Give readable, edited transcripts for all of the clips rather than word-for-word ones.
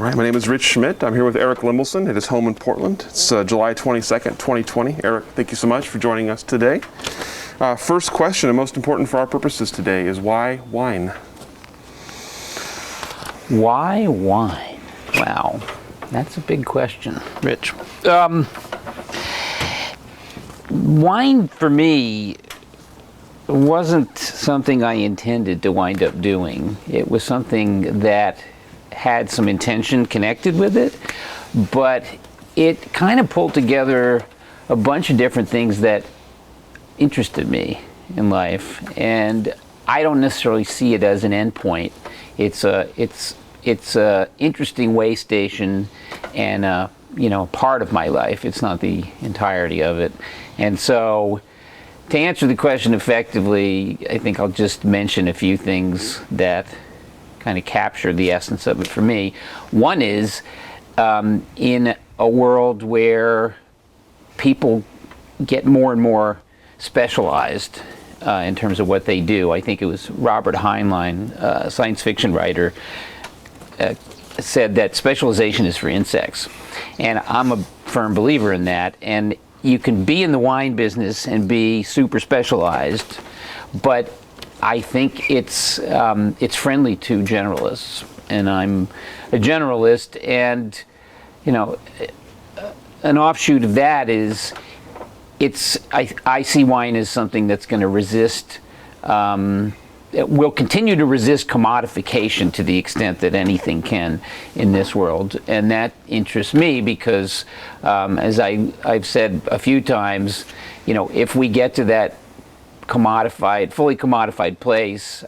All right, my name is Rich Schmidt. I'm here with Eric Lemelson at his home in Portland. It's July 22nd, 2020. Eric, thank you so much for joining us today. First question, and most important for our purposes today, is why wine? Why wine? Wow, that's a big question, Rich. Wine for me wasn't something I intended to wind up doing. It was something that had some intention connected with it, but it kind of pulled together a bunch of different things that interested me in life, and I don't necessarily see it as an endpoint. It's a interesting way station and part of my life. It's not the entirety of it. And so to answer the question effectively, I think I'll just mention a few things that kind of capture the essence of it for me. One is in a world where people get more and more specialized in terms of what they do. I think it was Robert Heinlein, a science fiction writer, said that specialization is for insects. And I'm a firm believer in that. And you can be in the wine business and be super specialized, but I think it's friendly to generalists. And I'm a generalist, and an offshoot of that is I see wine as something that's going to resist, it will continue to resist commodification to the extent that anything can in this world. And that interests me because, as I've said a few times, if we get to that fully commodified place,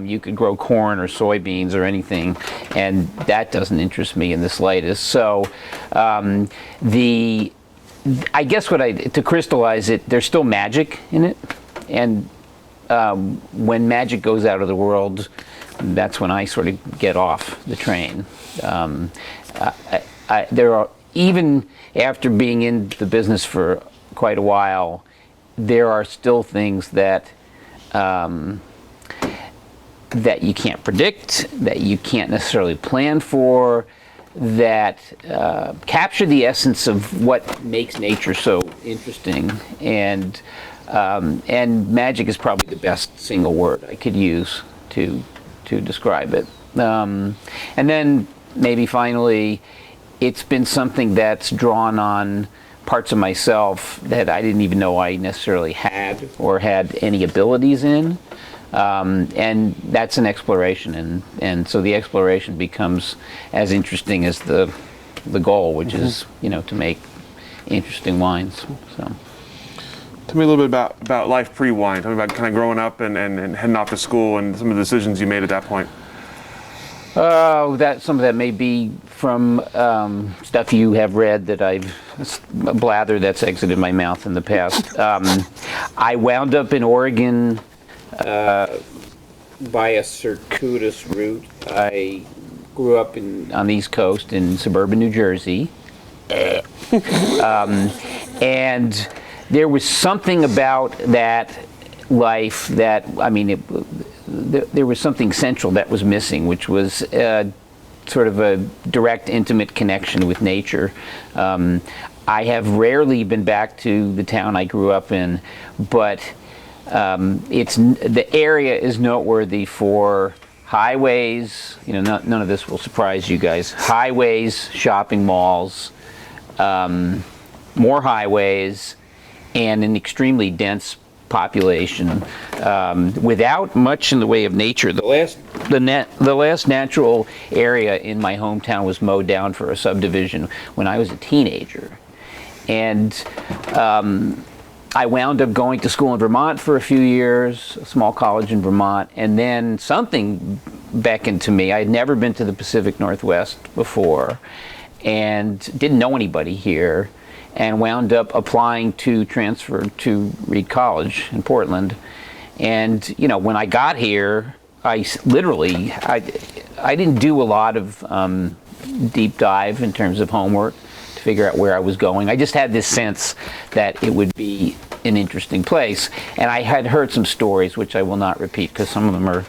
you could grow corn or soybeans or anything, and that doesn't interest me in the slightest. So I guess to crystallize it, there's still magic in it, and when magic goes out of the world, that's when I sort of get off the train. There are, even after being in the business for quite a while, there are still things that you can't predict, that you can't necessarily plan for, that capture the essence of what makes nature so interesting. And magic is probably the best single word I could use to describe it. And then maybe finally, it's been something that's drawn on parts of myself that I didn't even know I necessarily had or had any abilities in. And that's an exploration, and so the exploration becomes as interesting as the goal, which is to make interesting wines. So. Tell me a little bit about life pre-wine. Tell me about kind of growing up and heading off to school and some of the decisions you made at that point. Some of that may be from stuff you have read that I've blathered that's exited my mouth in the past. I wound up in Oregon by a circuitous route. I grew up on the East Coast in suburban New Jersey, and there was something about that life that, there was something central that was missing, which was sort of a direct, intimate connection with nature. I have rarely been back to the town I grew up in, but the area is noteworthy for highways. None of this will surprise you guys. Highways, shopping malls, more highways, and an extremely dense population without much in the way of nature. The last natural area in my hometown was mowed down for a subdivision when I was a teenager, and I wound up going to school in Vermont for a few years, a small college in Vermont, and then something beckoned to me. I had never been to the Pacific Northwest before and didn't know anybody here, and wound up applying to transfer to Reed College in Portland. And when I got here, I didn't do a lot of deep dive in terms of homework to figure out where I was going. I just had this sense that it would be an interesting place, and I had heard some stories which I will not repeat because some of them are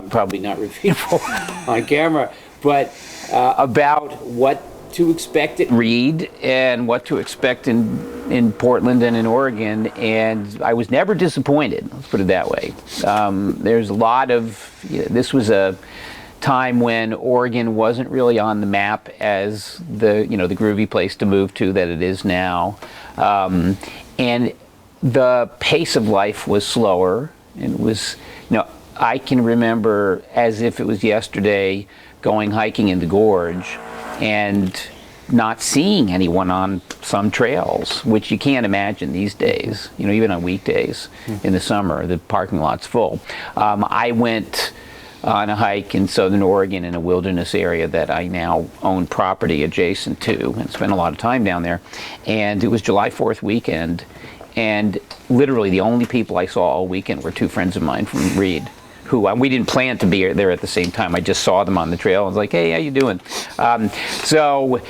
probably not repeatable on camera. But about what to expect at Reed and what to expect in Portland and in Oregon, and I was never disappointed. Let's put it that way. There's a lot of this was a time when Oregon wasn't really on the map as the the groovy place to move to that it is now, and the pace of life was slower. It was I can remember as if it was yesterday going hiking in the gorge and not seeing anyone on some trails, which you can't imagine these days. Even on weekdays in the summer, the parking lot's full. I went on a hike in southern Oregon in a wilderness area that I now own property adjacent to and spent a lot of time down there. And it was July 4th weekend, and literally the only people I saw all weekend were two friends of mine from Reed, who we didn't plan to be there at the same time. I just saw them on the trail. I was like, hey, how you doing? So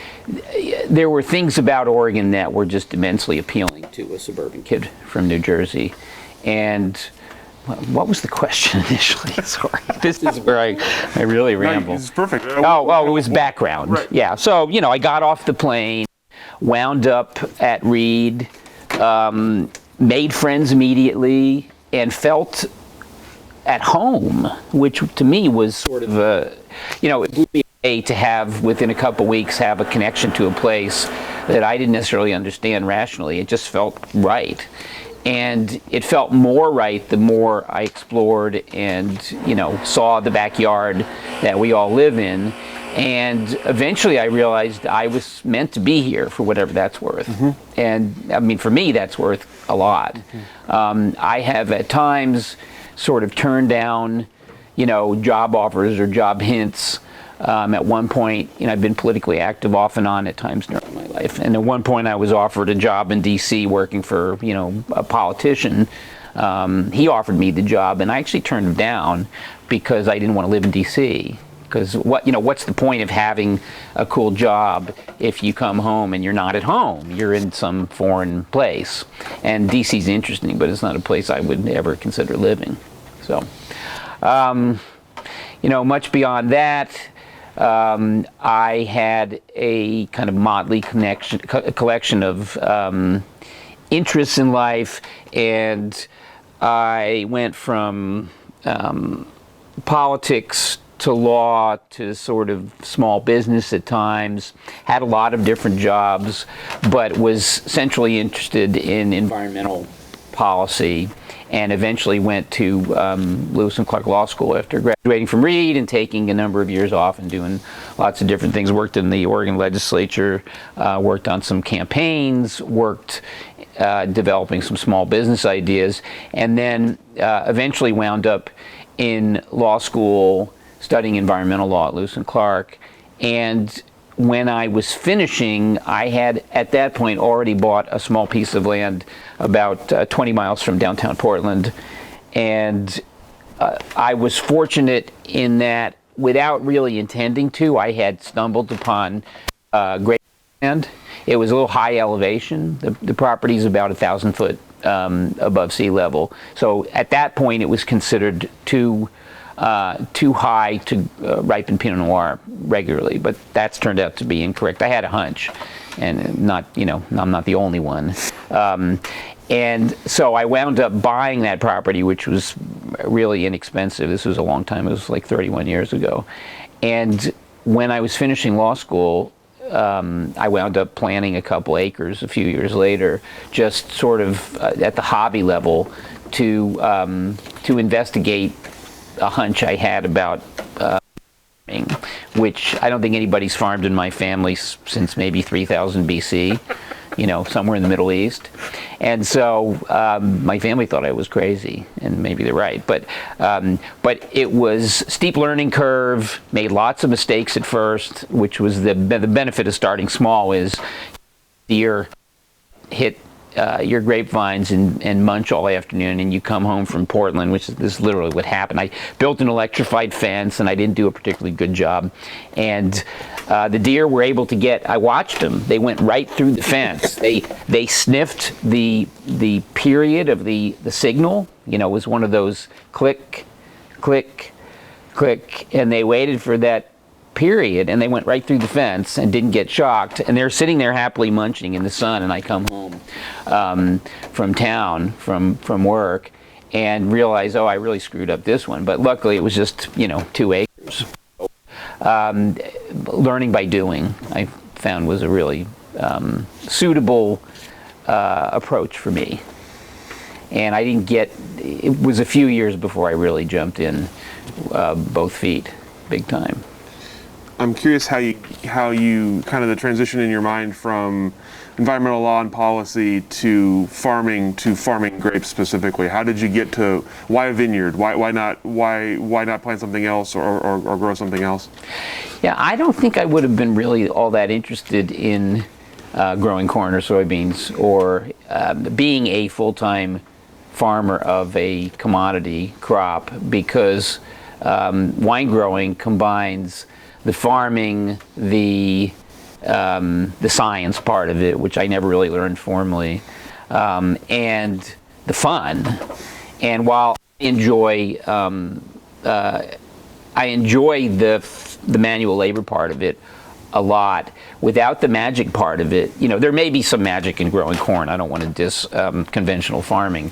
there were things about Oregon that were just immensely appealing to a suburban kid from New Jersey. And what was the question initially? Sorry, this is where I really ramble. It's perfect. It was background. Right. Yeah, so, I got off the plane, wound up at Reed, made friends immediately, and felt at home, which to me was sort of it blew me away to have, within a couple weeks, have a connection to a place that I didn't necessarily understand rationally. It just felt right. And it felt more right the more I explored and, saw the backyard that we all live in. And eventually I realized I was meant to be here for whatever that's worth. Mm-hmm. And I mean, for me, that's worth a lot. Mm-hmm. I have at times sort of turned down, job offers or job hints. At one point, I've been politically active off and on at times during my life. And at one point I was offered a job in D.C. working for, a politician. He offered me the job, and I actually turned him down because I didn't want to live in D.C. Because what's the point of having a cool job if you come home and you're not at home? You're in some foreign place. And DC's interesting, but it's not a place I would ever consider living. So, much beyond that, I had a kind of motley collection of interests in life, and I went from politics to law to sort of small business at times, had a lot of different jobs, but was centrally interested in environmental policy, and eventually went to Lewis and Clark Law School after graduating from Reed and taking a number of years off and doing lots of different things. Worked in the Oregon legislature, worked on some campaigns, worked developing some small business ideas, and then eventually wound up in law school studying environmental law at Lewis and Clark. And when I was finishing, I had at that point already bought a small piece of land about 20 miles from downtown Portland. And I was fortunate in that, without really intending to, I had stumbled upon great land. It was a little high elevation. The property is about 1,000 foot above sea level. So at that point, it was considered too high to ripen Pinot Noir regularly, but that's turned out to be incorrect. I had a hunch, and I'm not the only one. And so I wound up buying that property, which was really inexpensive. This was a long time. It was like 31 years ago. And when I was finishing law school, I wound up planting a couple acres a few years later, just sort of at the hobby level, to investigate a hunch I had about farming, which I don't think anybody's farmed in my family since maybe 3000 BC, somewhere in the Middle East. And so my family thought I was crazy, and maybe they're right. But it was steep learning curve, made lots of mistakes at first, which was the benefit of starting small is deer hit your grapevines and munch all afternoon, and you come home from Portland, which is literally what happened. I built an electrified fence, and I didn't do a particularly good job. And the deer were able to I watched them. They went right through the fence. They sniffed the period of the signal. It was one of those click, click, click, and they waited for that period, and they went right through the fence and didn't get shocked, and they're sitting there happily munching in the sun, and I come home from town, from work, and realize, oh, I really screwed up this one. But luckily it was just, 2 acres. Learning by doing, I found, was a really suitable approach for me. And I didn't it was a few years before I really jumped in both feet, big time. I'm curious how you kind of the transition in your mind from environmental law and policy to farming grapes specifically. How did you get to why a vineyard? Why not plant something else or grow something else? Yeah, I don't think I would have been really all that interested in growing corn or soybeans or being a full-time farmer of a commodity crop, because wine growing combines the farming, the science part of it, which I never really learned formally, and the fun. And while I enjoy the manual labor part of it a lot, without the magic part of it, there may be some magic in growing corn. I don't want to diss conventional farming,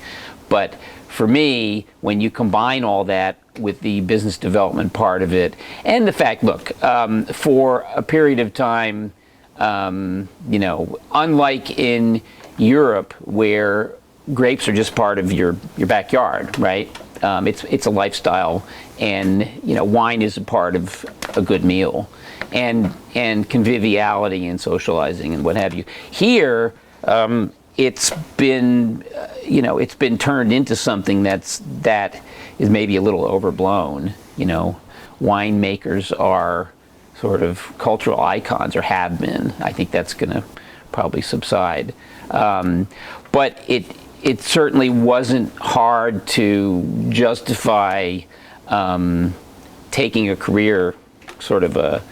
but for me, when you combine all that with the business development part of it, and the fact, look, for a period of time, unlike in Europe where grapes are just part of your backyard, right? It's a lifestyle, and wine is a part of a good meal, and conviviality and socializing and what have you. Here, it's been turned into something that is maybe a little overblown. Winemakers are sort of cultural icons, or have been. I think that's going to probably subside. But it certainly wasn't hard to justify taking a career, sort of a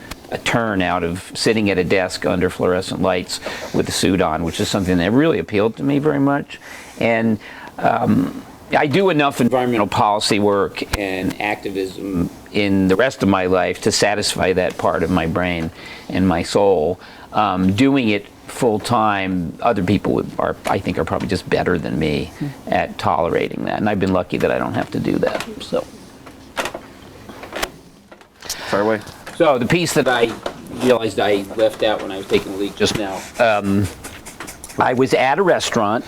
turn out of sitting at a desk under fluorescent lights with a suit on, which is something that really appealed to me very much. And I do enough environmental policy work and activism in the rest of my life to satisfy that part of my brain and my soul. Doing it full time, other people I think are probably just better than me at tolerating that, and I've been lucky that I don't have to do that. So, fire away. So the piece that I realized I left out when I was taking a leak just now, I was at a restaurant,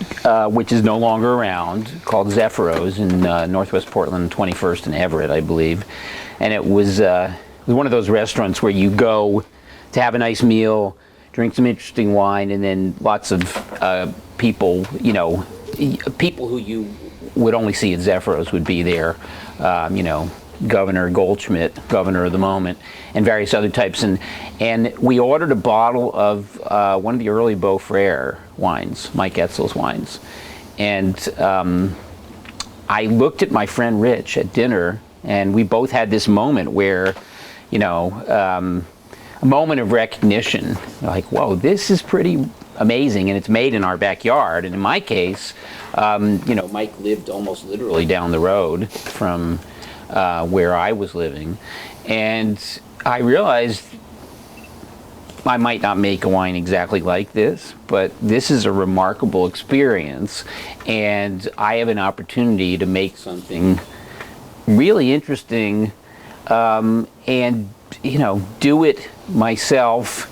which is no longer around, called Zephyros in Northwest Portland, 21st and Everett, I believe. And it was one of those restaurants where you go to have a nice meal, drink some interesting wine, and then lots of people, people who you would only see at Zephyros would be there, Governor Goldschmidt, governor of the moment, and various other types. And we ordered a bottle of one of the early Beaufrere wines, Mike Etzel's wines. And I looked at my friend Rich at dinner, and we both had this moment where, a moment of recognition, like, whoa, this is pretty amazing, and it's made in our backyard. And in my case, Mike lived almost literally down the road from where I was living, and I realized I might not make a wine exactly like this, but this is a remarkable experience, and I have an opportunity to make something really interesting, and do it myself,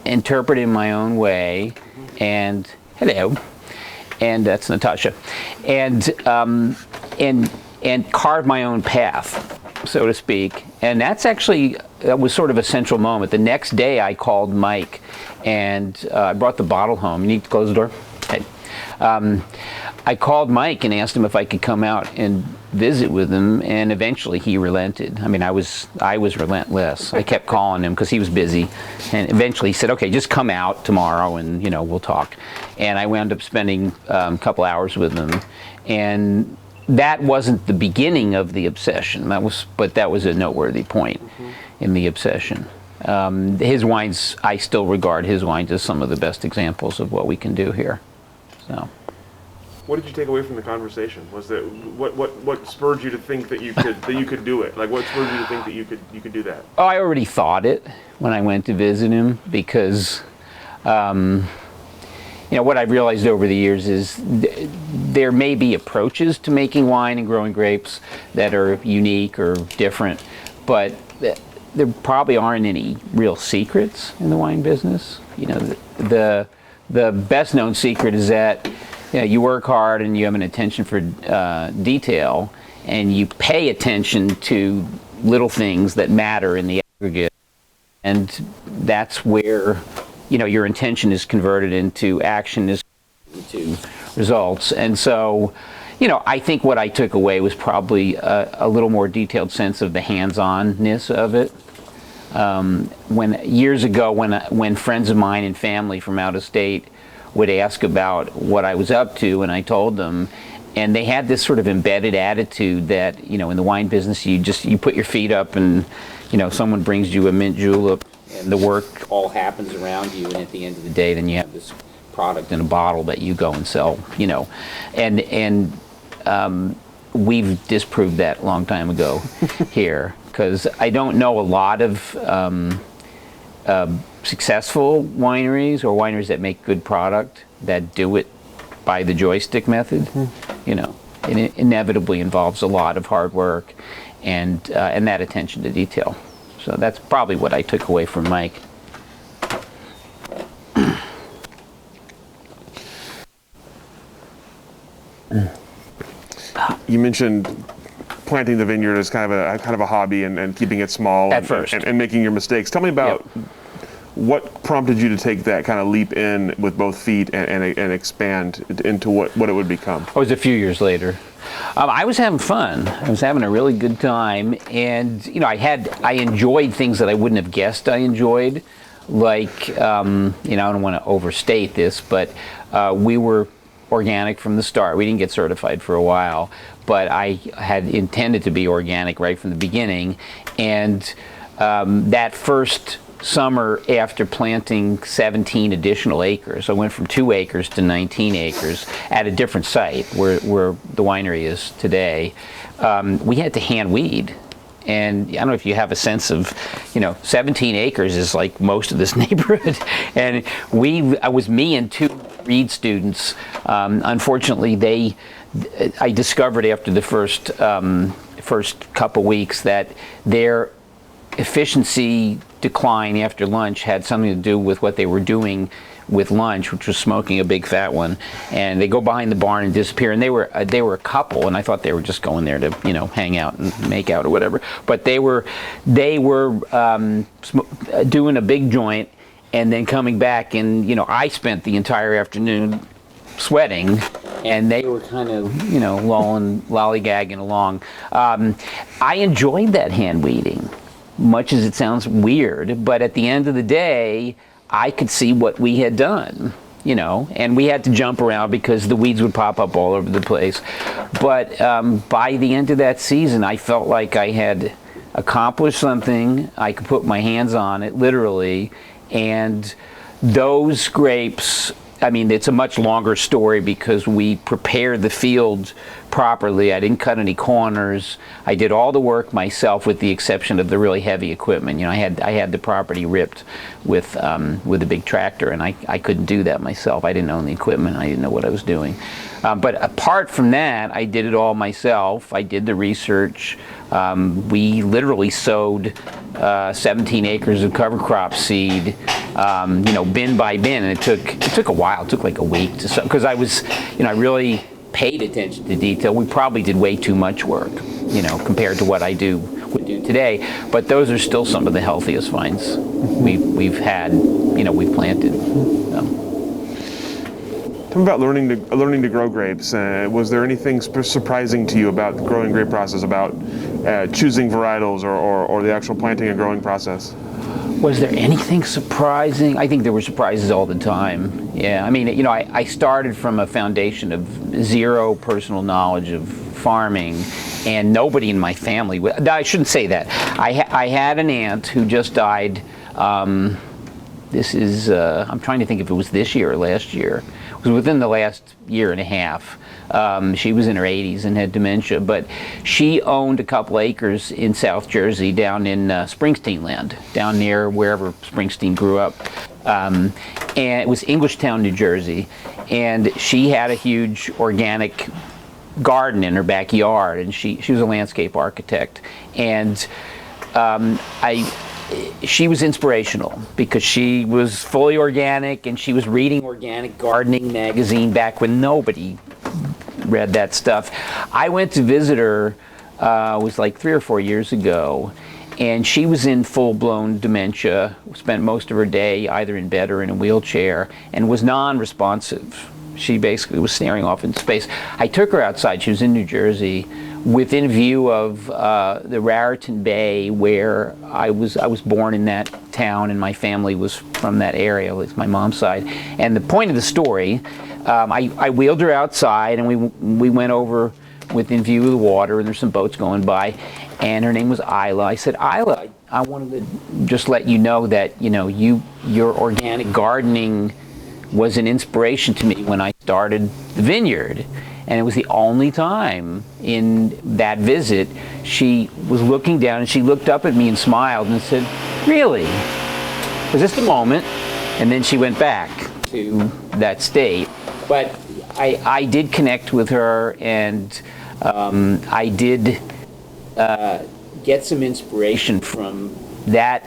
interpret it in my own way, and hello, and that's Natasha, and carve my own path, so to speak. And that was sort of a central moment. The next day I called Mike, and I brought the bottle home. You need to close the door? Okay. I called Mike and asked him if I could come out and visit with him, and eventually he relented. I mean, I was relentless. I kept calling him because he was busy, and eventually he said, okay, just come out tomorrow and we'll talk. And I wound up spending a couple hours with him, and that wasn't the beginning of the obsession. That was a noteworthy point in the obsession. His wines, I still regard his wines as some of the best examples of what we can do here. So. What did you take away from the conversation? Was that what spurred you to think that you could do it? Like, what spurred you to think that you could do that? Oh, I already thought it when I went to visit him because, what I've realized over the years is there may be approaches to making wine and growing grapes that are unique or different, but there probably aren't any real secrets in the wine business. The best known secret is that you work hard and you have an attention for detail, and you pay attention to little things that matter in the aggregate, and that's where your intention is converted into action, is into results. And so I think what I took away was probably a little more detailed sense of the hands-on-ness of it. Years ago, when friends of mine and family from out of state would ask about what I was up to, and I told them, and they had this sort of embedded attitude that in the wine business you put your feet up and someone brings you a mint julep and the work all happens around you, and at the end of the day then you have this product in a bottle that you go and sell, and we've disproved that a long time ago here, because I don't know a lot of successful wineries or wineries that make good product that do it by the joystick method. It inevitably involves a lot of hard work and that attention to detail. So that's probably what I took away from Mike. You mentioned planting the vineyard as kind of a hobby and keeping it small at first and making your mistakes. Tell me about what prompted you to take that kind of leap in with both feet and expand into what it would become. It was a few years later. I was having fun. I was having a really good time, and I enjoyed things that I wouldn't have guessed I enjoyed. Like I don't want to overstate this, but we were organic from the start. We didn't get certified for a while, but I had intended to be organic right from the beginning. And that first summer, after planting 17 additional acres, I went from 2 acres to 19 acres at a different site where the winery is today. We had to hand weed. And I don't know if you have a sense of, 17 acres is like most of this neighborhood. And I was me and 2 Reed students. Unfortunately, I discovered after the first couple weeks that their efficiency decline after lunch had something to do with what they were doing with lunch, which was smoking a big fat one, and they go behind the barn and disappear. And they were a couple, and I thought they were just going there to hang out and make out or whatever. But they were doing a big joint and then coming back, and I spent the entire afternoon sweating, and they were kind of lollygagging along. I enjoyed that hand weeding, much as it sounds weird, but at the end of the day, I could see what we had done, and we had to jump around because the weeds would pop up all over the place. But by the end of that season, I felt like I had accomplished something. I could put my hands on it, literally, and those grapes, it's a much longer story because we prepared the field properly. I didn't cut any corners. I did all the work myself with the exception of the really heavy equipment. I had the property ripped with a big tractor, and I couldn't do that myself. I didn't own the equipment. I didn't know what I was doing. But apart from that, I did it all myself. I did the research. We literally sowed 17 acres of cover crop seed, bin by bin, and it took a while. It took like a week to sow, because I was, I really paid attention to detail. We probably did way too much work, compared to what I would do today. But those are still some of the healthiest vines we've had, we've planted. Tell me about learning to grow grapes. Was there anything surprising to you about the growing grape process, about choosing varietals or the actual planting and growing process? Was there anything surprising? I think there were surprises all the time. Yeah, I started from a foundation of zero personal knowledge of farming, and nobody in my family. I shouldn't say that. I had an aunt who just died. I'm trying to think if it was this year or last year. was within the last year and a half. She was in her 80s and had dementia, but she owned a couple acres in South Jersey, down in Springsteen land, down near wherever Springsteen grew up. And it was Englishtown, New Jersey, and she had a huge organic garden in her backyard, and she was a landscape architect, and she was inspirational because she was fully organic, and she was reading Organic Gardening magazine back when nobody read that stuff. I went to visit her, it was like 3 or 4 years ago, and she was in full-blown dementia, spent most of her day either in bed or in a wheelchair, and was non-responsive. She basically was staring off into space. I took her outside. She was in New Jersey, within view of the Raritan Bay, where I was born in that town, and my family was from that area, at least my mom's side. And the point of the story, I wheeled her outside, and we went over within view of the water, and there's some boats going by, and her name was Isla. I said, Isla, I wanted to just let you know that, your organic gardening was an inspiration to me when I started the Vineyard. And it was the only time in that visit she was looking down, and she looked up at me and smiled and said, really? Was this the moment? And then she went back to that state. But I did connect with her, and I did get some inspiration from that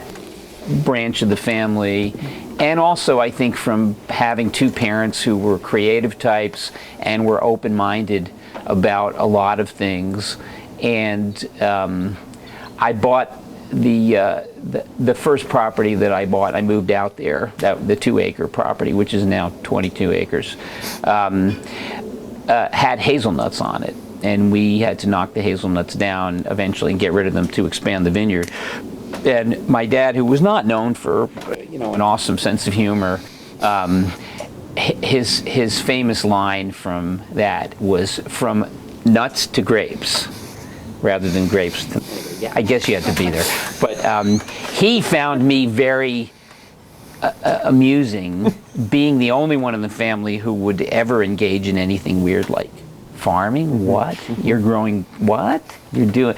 branch of the family, and also I think from having two parents who were creative types and were open-minded about a lot of things. And I bought the first property that I bought. I moved out there, the 2-acre property, which is now 22 acres, had hazelnuts on it, and we had to knock the hazelnuts down eventually and get rid of them to expand the vineyard. And my dad, who was not known for, an awesome sense of humor, his famous line from that was from nuts to grapes, rather than grapes to, I guess you had to be there. But he found me very amusing, being the only one in the family who would ever engage in anything weird like farming. What? You're growing what? You're doing,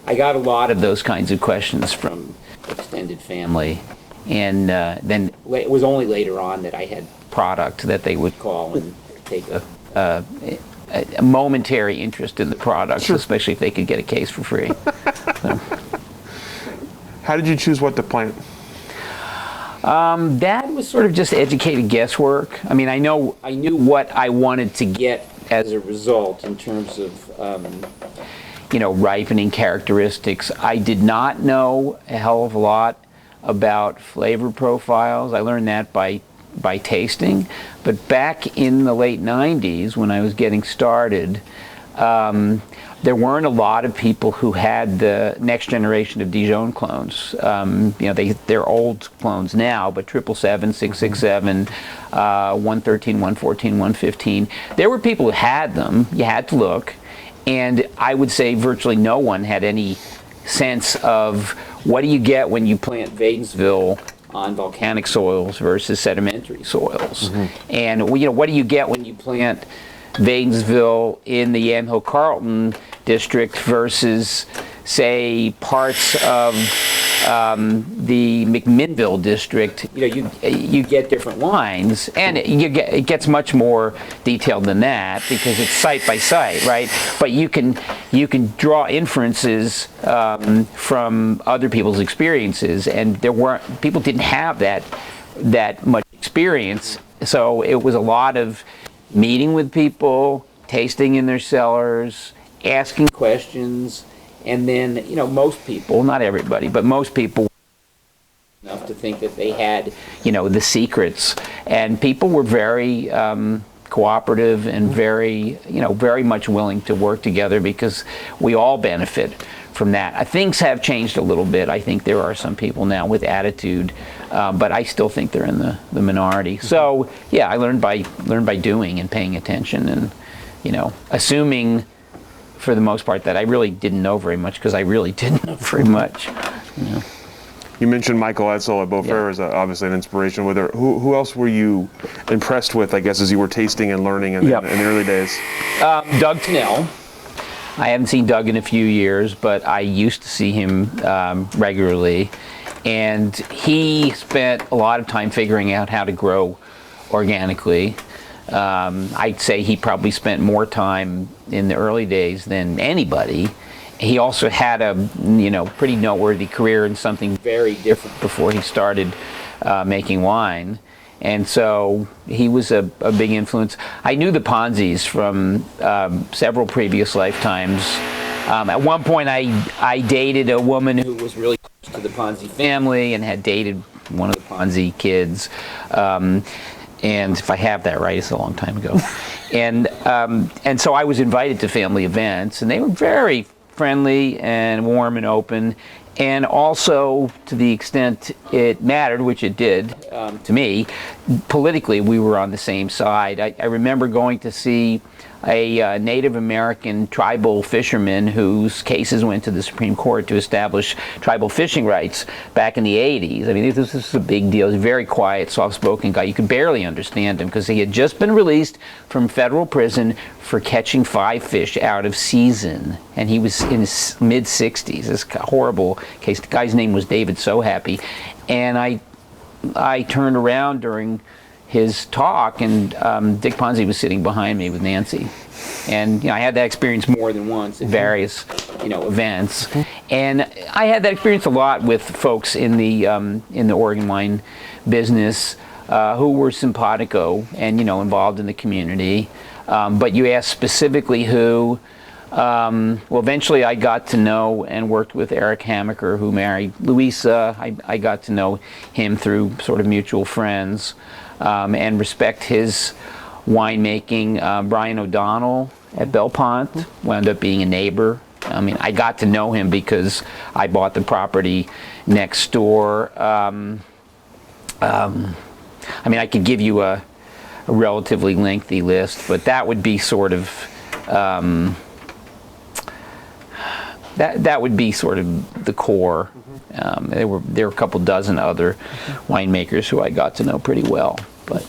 I got a lot of those kinds of questions from extended family, and then it was only later on that I had product that they would call and take a momentary interest in the product, sure, especially if they could get a case for free. So. How did you choose what to plant? That was sort of just educated guesswork. I mean, I knew what I wanted to get as a result in terms of ripening characteristics. I did not know a hell of a lot about flavor profiles. I learned that by tasting. But back in the late 90s, when I was getting started, there weren't a lot of people who had the next generation of Dijon clones. They're old clones now, but 777, 667, 113, 114, 115. There were people who had them. You had to look. And I would say virtually no one had any sense of what do you get when you plant Wadensville on volcanic soils versus sedimentary soils. Mm-hmm. And what do you get when you plant Wadensville in the Yamhill Carlton district versus, say, parts of the McMinnville district? You get different wines, and it gets much more detailed than that because it's site by site, right? But you can draw inferences from other people's experiences, and people didn't have that much experience, so it was a lot of meeting with people, tasting in their cellars, asking questions. And then, most people, not everybody, but most people enough to think that they had, the secrets. And people were very cooperative and very much willing to work together because we all benefit from that. Things have changed a little bit. I think there are some people now with attitude, but I still think they're in the minority. So, yeah, I learned by doing and paying attention and, assuming for the most part that I really didn't know very much because I really didn't know very much. You mentioned Michael Edsel at Beaufair as obviously an inspiration. Who else were you impressed with, I guess, as you were tasting and learning in the early days? Doug Tennell. I haven't seen Doug in a few years, but I used to see him regularly. And he spent a lot of time figuring out how to grow organically. I'd say he probably spent more time in the early days than anybody. He also had a pretty noteworthy career in something very different before he started making wine. And so he was a big influence. I knew the Ponzis from several previous lifetimes. At one point I dated a woman who was really close to the Ponzi family and had dated one of the Ponzi kids. And if I have that right, it's a long time ago. And so I was invited to family events, and they were very friendly and warm and open. And also, to the extent it mattered, which it did to me, politically we were on the same side. I remember going to see a Native American tribal fisherman whose cases went to the Supreme Court to establish tribal fishing rights back in the 80s. I mean, this was a big deal. He was a very quiet, soft-spoken guy. You could barely understand him because he had just been released from federal prison for catching 5 fish out of season. And he was in his mid-60s. This horrible case. The guy's name was David So Happy. And I turned around during his talk, and Dick Ponzi was sitting behind me with Nancy. And I had that experience more than once at various events. And I had that experience a lot with folks in the Oregon wine business who were simpatico and involved in the community. But you asked specifically who. Well, eventually I got to know and worked with Eric Hamaker, who married Louisa. I got to know him through sort of mutual friends and respect his winemaking. Brian O'Donnell at Belpont wound up being a neighbor. I mean, I got to know him because I bought the property next door. I mean, I could give you a relatively lengthy list, but that would be sort of that would be sort of the core. There were a couple dozen other winemakers who I got to know pretty well. But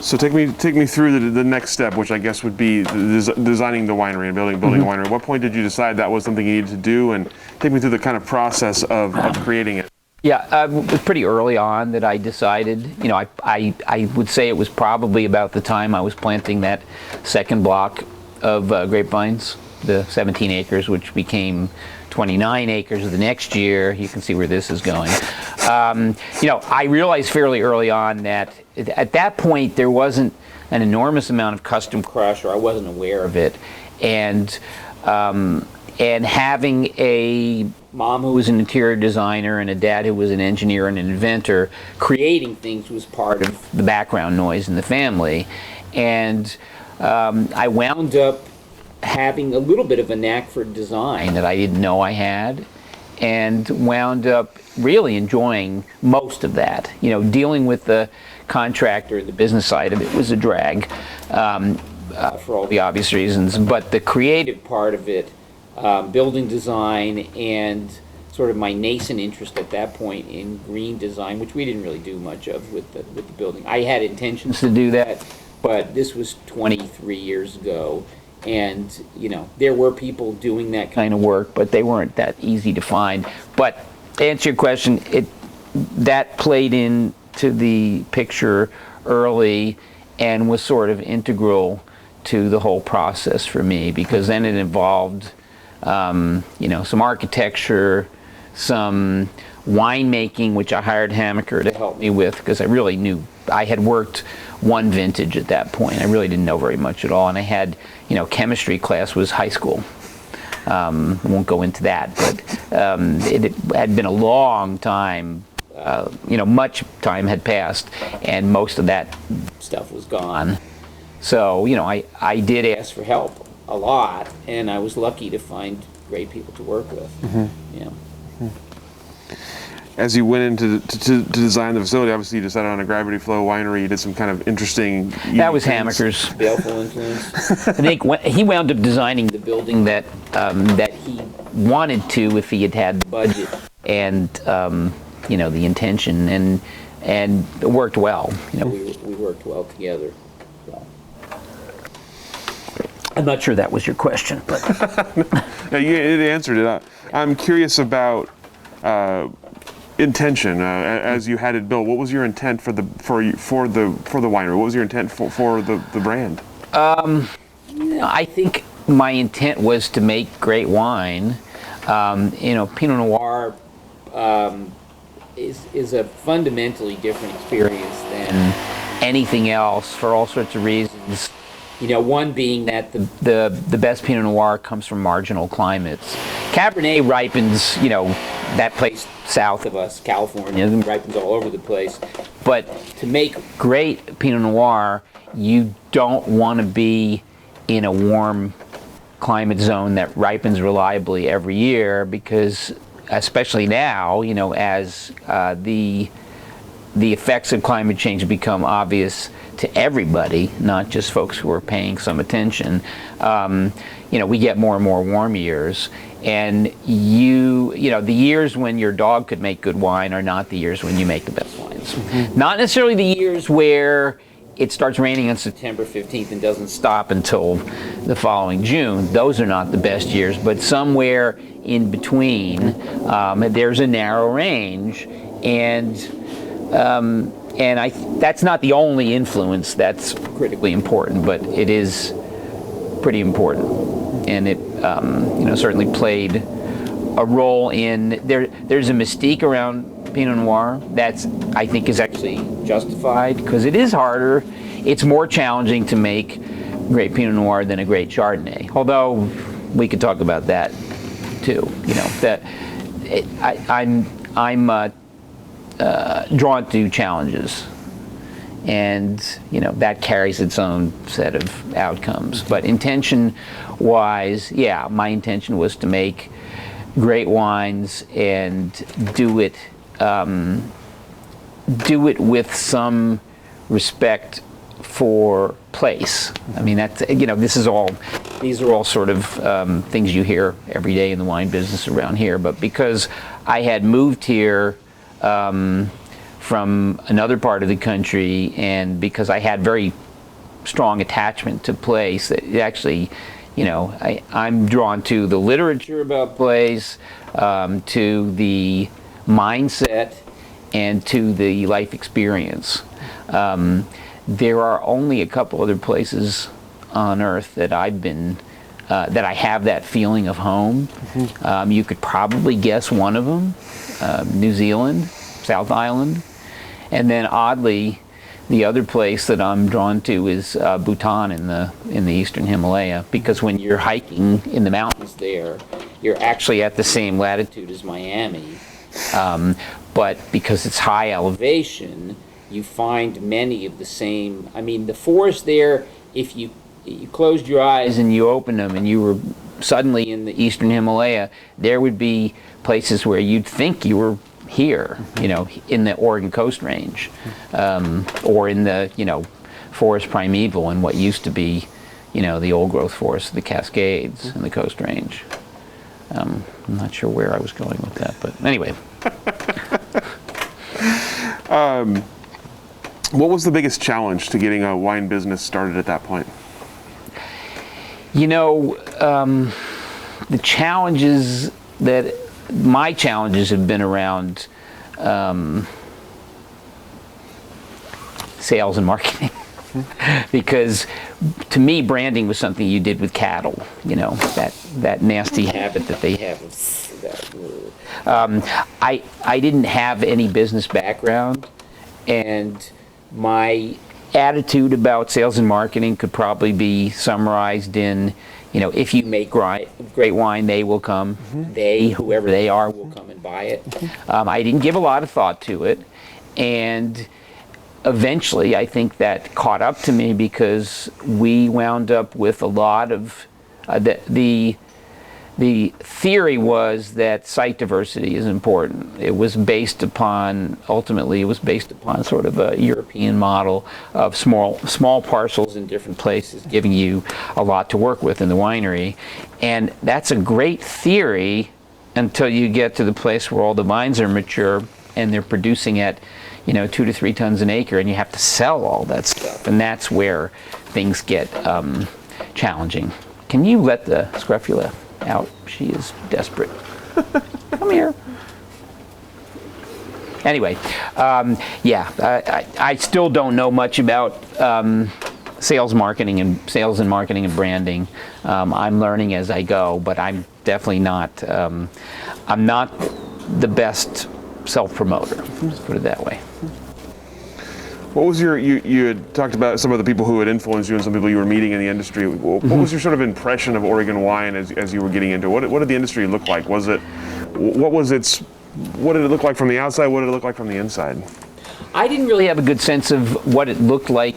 so take me through the next step, which I guess would be designing the winery and building a winery. At what point did you decide that was something you needed to do, and take me through the kind of process of creating it? Yeah, it was pretty early on that I decided. I would say it was probably about the time I was planting that second block of grapevines, the 17 acres, which became 29 acres the next year. You can see where this is going. I realized fairly early on that at that point there wasn't an enormous amount of custom crush, or I wasn't aware of it, and having a mom who was an interior designer and a dad who was an engineer and an inventor creating things was part of the background noise in the family. And I wound up having a little bit of a knack for design that I didn't know I had, and wound up really enjoying most of that. Dealing with the contractor, the business side of it was a drag for all the obvious reasons, but the creative part of it, building design, and sort of my nascent interest at that point in green design, which we didn't really do much of with the building. I had intentions to do that, but this was 23 years ago, and there were people doing that kind of work, but they weren't that easy to find. But to answer your question, that played into the picture early and was sort of integral to the whole process for me, because then it involved some architecture, some winemaking, which I hired Hamaker to help me with, because I really knew. I had worked one vintage at that point. I really didn't know very much at all, and I had, chemistry class was high school. I won't go into that, but it had been a long time. Much time had passed, and most of that stuff was gone. So, I did ask for help a lot, and I was lucky to find great people to work with. As you went into to design the facility, obviously you decided on a gravity flow winery. You did some kind of interesting. That was Hamaker's baleful influence. I think he wound up designing the building that he wanted to if he had had the budget and the intention, and it worked well. We worked well together. So. I'm not sure that was your question, but Yeah, you answered it. I'm curious about intention as you had it built. What was your intent for the winery? What was your intent for the brand? I think my intent was to make great wine. Pinot Noir is a fundamentally different experience than anything else for all sorts of reasons. One being that the best Pinot Noir comes from marginal climates. Cabernet ripens, that place south of us, California, and ripens all over the place. But to make great Pinot Noir, you don't want to be in a warm climate zone that ripens reliably every year, because especially now, as the effects of climate change become obvious to everybody, not just folks who are paying some attention. We get more and more warm years, and the years when your dog could make good wine are not the years when you make the best wines. Mm-hmm. Not necessarily the years where it starts raining on September 15th and doesn't stop until the following June. Those are not the best years, but somewhere in between, there's a narrow range, and that's not the only influence that's critically important, but it is pretty important, and it certainly played a role in there's a mystique around Pinot Noir that's, I think, is actually justified, because it is harder, it's more challenging to make great Pinot Noir than a great Chardonnay, although we could talk about that too. I'm drawn to challenges, and that carries its own set of outcomes. But intention-wise, my intention was to make great wines and do it with some respect for place. I mean, that's these are all sort of things you hear every day in the wine business around here. But because I had moved here from another part of the country, and because I had very strong attachment to place, it actually, I'm drawn to the literature about place, to the mindset, and to the life experience. There are only a couple other places on earth that I've been, that I have that feeling of home. Mm-hmm. You could probably guess one of them, New Zealand, South Island. And then oddly, the other place that I'm drawn to is Bhutan in the eastern Himalaya, because when you're hiking in the mountains there, you're actually at the same latitude as Miami. But because it's high elevation, you find many of the same. I mean, the forest there, if you closed your eyes and you opened them and you were suddenly in the eastern Himalaya, there would be places where you'd think you were here, in the Oregon Coast Range, or in the, forest primeval in what used to be, the old growth forest of the Cascades and the Coast Range. I'm not sure where I was going with that, but anyway. What was the biggest challenge to getting a wine business started at that point? My challenges have been around sales and marketing. Because to me, branding was something you did with cattle, that nasty habit that they have. I didn't have any business background, and my attitude about sales and marketing could probably be summarized in, if you make great wine, they will come. Mm-hmm. They, whoever they are, will come and buy it. Mm-hmm. I didn't give a lot of thought to it, and eventually I think that caught up to me, because we wound up with a lot of the theory was that site diversity is important. Ultimately it was based upon sort of a European model of small parcels in different places, giving you a lot to work with in the winery. And that's a great theory until you get to the place where all the vines are mature and they're producing at 2 to 3 tons an acre, and you have to sell all that stuff, and that's where things get challenging. Can you let the scrofula out? She is desperate. Come here. Anyway, I still don't know much about sales and marketing and branding. I'm learning as I go, but I'm definitely not. I'm not the best self-promoter. Let's put it that way. What was you had talked about some of the people who had influenced you and some people you were meeting in the industry. What was your sort of impression of Oregon wine as you were getting into it? What did the industry look like? What did it look like from the outside? What did it look like from the inside? I didn't really have a good sense of what it looked like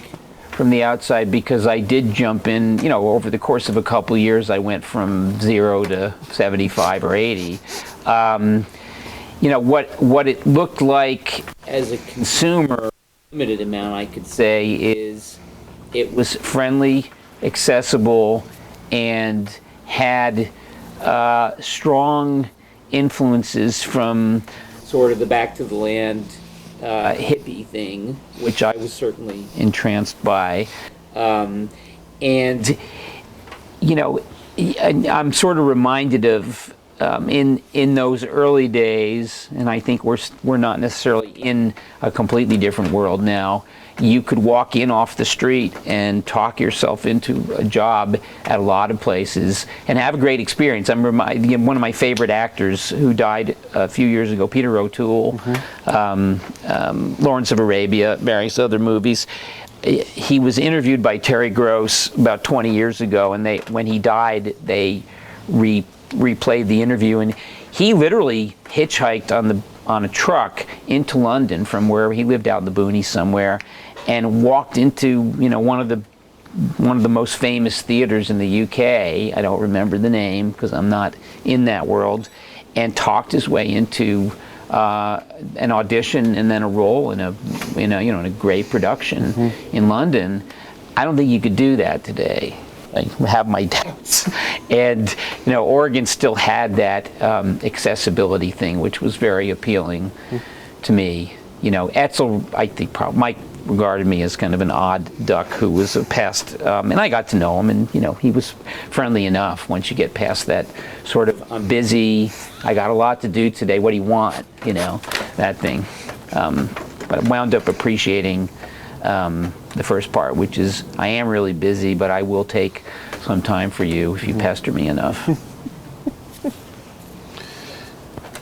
from the outside because I did jump in, over the course of a couple of years, I went from 0 to 75 or 80. What it looked like as a consumer, limited amount I could say, is it was friendly, accessible, and had strong influences from sort of the back to the land hippie thing, which I was certainly entranced by. I'm sort of reminded of in those early days, and I think we're not necessarily in a completely different world now. You could walk in off the street and talk yourself into a job at a lot of places and have a great experience. I'm reminded one of my favorite actors who died a few years ago, Peter O'Toole, Lawrence of Arabia, various other movies. He was interviewed by Terry Gross about 20 years ago, and when he died, they replayed the interview, and he literally hitchhiked on a truck into London from where he lived out in the boonies somewhere, and walked into one of the most famous theaters in the UK. I don't remember the name because I'm not in that world, and talked his way into an audition and then a role in a great production in London. I don't think you could do that today. I have my doubts. And Oregon still had that accessibility thing, which was very appealing to me. Etzel, I think, Mike regarded me as kind of an odd duck who was a pest, and I got to know him, and he was friendly enough. Once you get past that sort of, I'm busy, I got a lot to do today, what do you want, that thing. But I wound up appreciating the first part, which is I am really busy, but I will take some time for you if you pester me enough.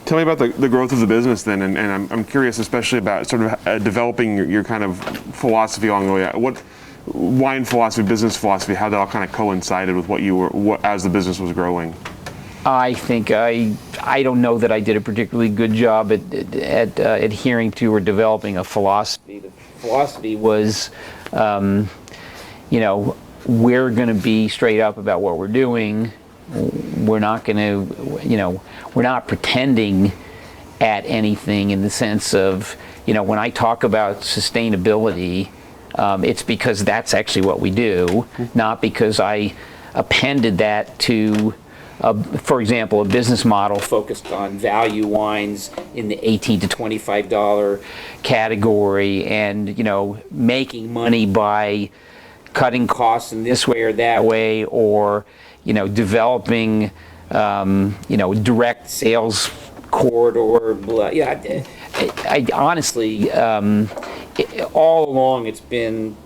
Tell me about the growth of the business then, and I'm curious especially about sort of developing your kind of philosophy along the way. What wine philosophy, business philosophy, how that all kind of coincided with what as the business was growing? I think I don't know that I did a particularly good job at adhering to or developing a philosophy. The philosophy was, we're going to be straight up about what we're doing. We're not going to, we're not pretending at anything in the sense of, when I talk about sustainability, it's because that's actually what we do, not because I appended that to, for example, a business model focused on value wines in the $18 to $25 category and, making money by cutting costs in this way or that way, or, developing, direct sales corridor. I honestly, all along it's been,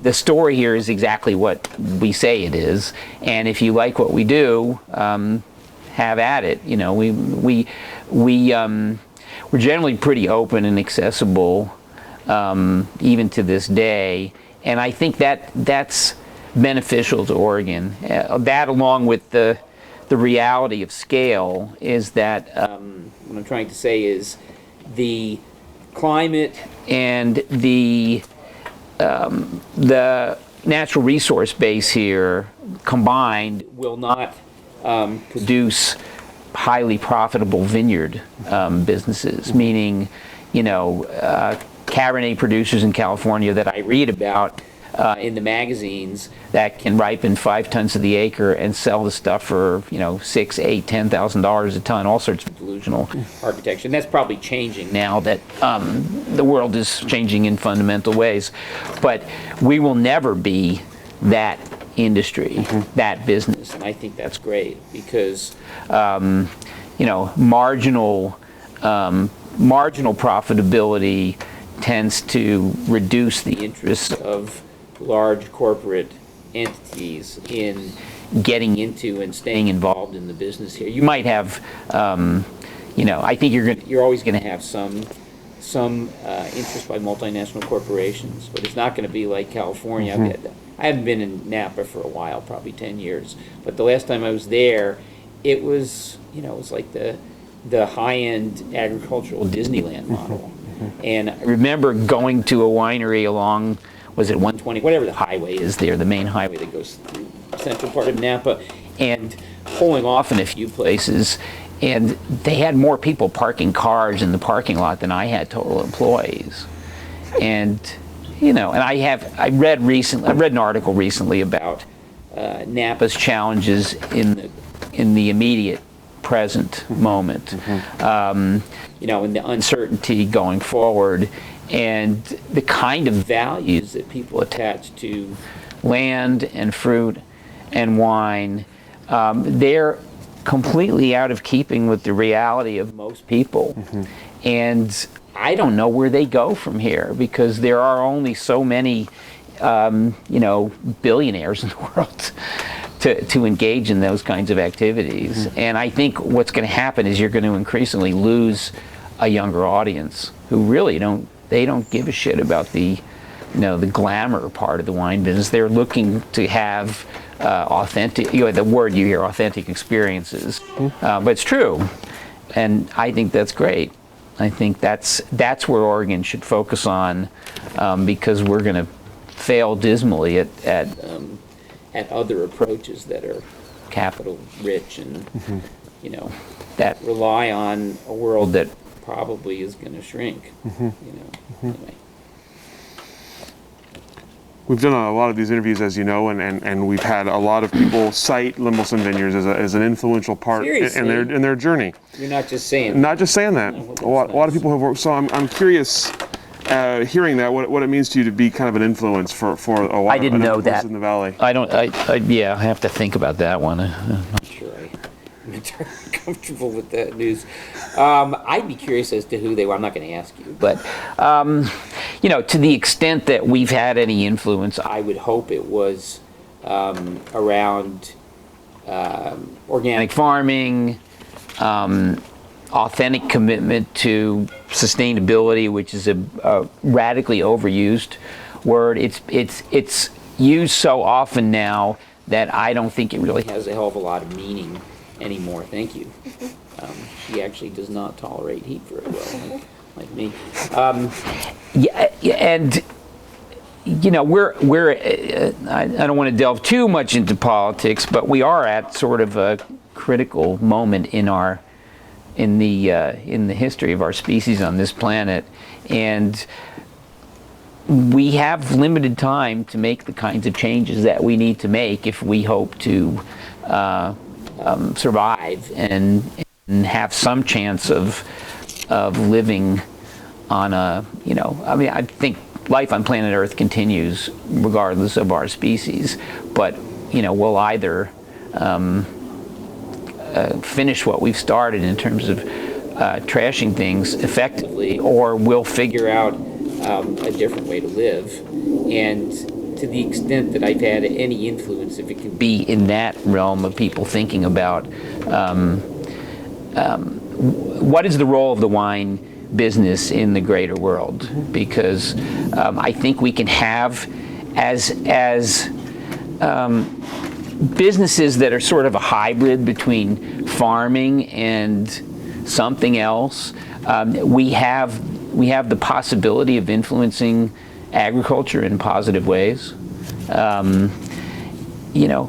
the story here is exactly what we say it is, and if you like what we do, have at it. We're generally pretty open and accessible, even to this day, and I think that's beneficial to Oregon. That, along with the reality of scale, is that what I'm trying to say is the climate and the natural resource base here combined will not produce highly profitable vineyard businesses, meaning, Cabernet producers in California that I read about in the magazines that can ripen 5 tons of the acre and sell the stuff for $6, $8, $10,000 a ton, all sorts of delusional architecture. And that's probably changing now that the world is changing in fundamental ways. But we will never be that industry, that business, and I think that's great because marginal profitability tends to reduce the interests of large corporate entities in getting into and staying involved in the business here. You might have, I think you're always going to have some interest by multinational corporations, but it's not going to be like California. I haven't been in Napa for a while, probably 10 years, but the last time I was there, it was, it was like the high-end agricultural Disneyland model. And I remember going to a winery along, was it 120, whatever the highway is there, the main highway that goes through the central part of Napa, and pulling off in a few places, and they had more people parking cars in the parking lot than I had total employees. And and I read an article recently about Napa's challenges in the immediate present moment, and the uncertainty going forward, and the kind of values that people attach to land and fruit and wine. They're completely out of keeping with the reality of most people. And I don't know where they go from here because there are only so many, billionaires in the world to engage in those kinds of activities. And I think what's going to happen is you're going to increasingly lose a younger audience who really don't give a shit about the glamour part of the wine business. They're looking to have authentic, the word you hear, authentic experiences. But it's true, and I think that's great. I think that's where Oregon should focus on, because we're going to fail dismally at other approaches that are capital rich and that rely on a world that probably is going to shrink. Anyway. We've done a lot of these interviews, as you know, and we've had a lot of people cite Lemelson Vineyards as an influential part in their journey. You're not just saying that. Not just saying that. A lot of people have worked. So I'm curious, hearing that, what it means to you to be kind of an influence for a lot I didn't know that in the valley. I don't. I have to think about that one. I'm not sure I'm entirely comfortable with that news. I'd be curious as to who they were. I'm not going to ask you, but to the extent that we've had any influence, I would hope it was around organic farming, authentic commitment to sustainability, which is a radically overused word. It's used so often now that I don't think it really has a hell of a lot of meaning anymore. Thank you. She actually does not tolerate heat very well, like me. And we're I don't want to delve too much into politics, but we are at sort of a critical moment in the history of our species on this planet, and we have limited time to make the kinds of changes that we need to make if we hope to survive and have some chance of living on a, I think life on planet Earth continues regardless of our species, but we'll either finish what we've started in terms of trashing things effectively, or we'll figure out a different way to live. And to the extent that I've had any influence, if it can be in that realm of people thinking about what is the role of the wine business in the greater world, because I think we can have as businesses that are sort of a hybrid between farming and something else. We have the possibility of influencing agriculture in positive ways.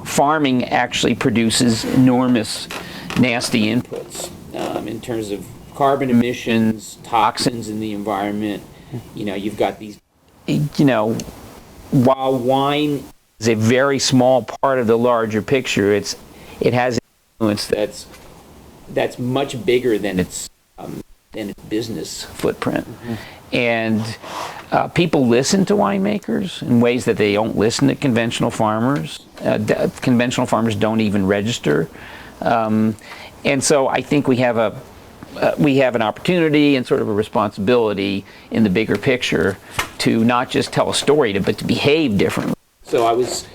Farming actually produces enormous nasty inputs in terms of carbon emissions, toxins in the environment. You've got these, while wine is a very small part of the larger picture, it has an influence that's much bigger than its business footprint. And people listen to winemakers in ways that they don't listen to conventional farmers. Conventional farmers don't even register. And so I think we have an opportunity and sort of a responsibility in the bigger picture to not just tell a story, but to behave differently. So I was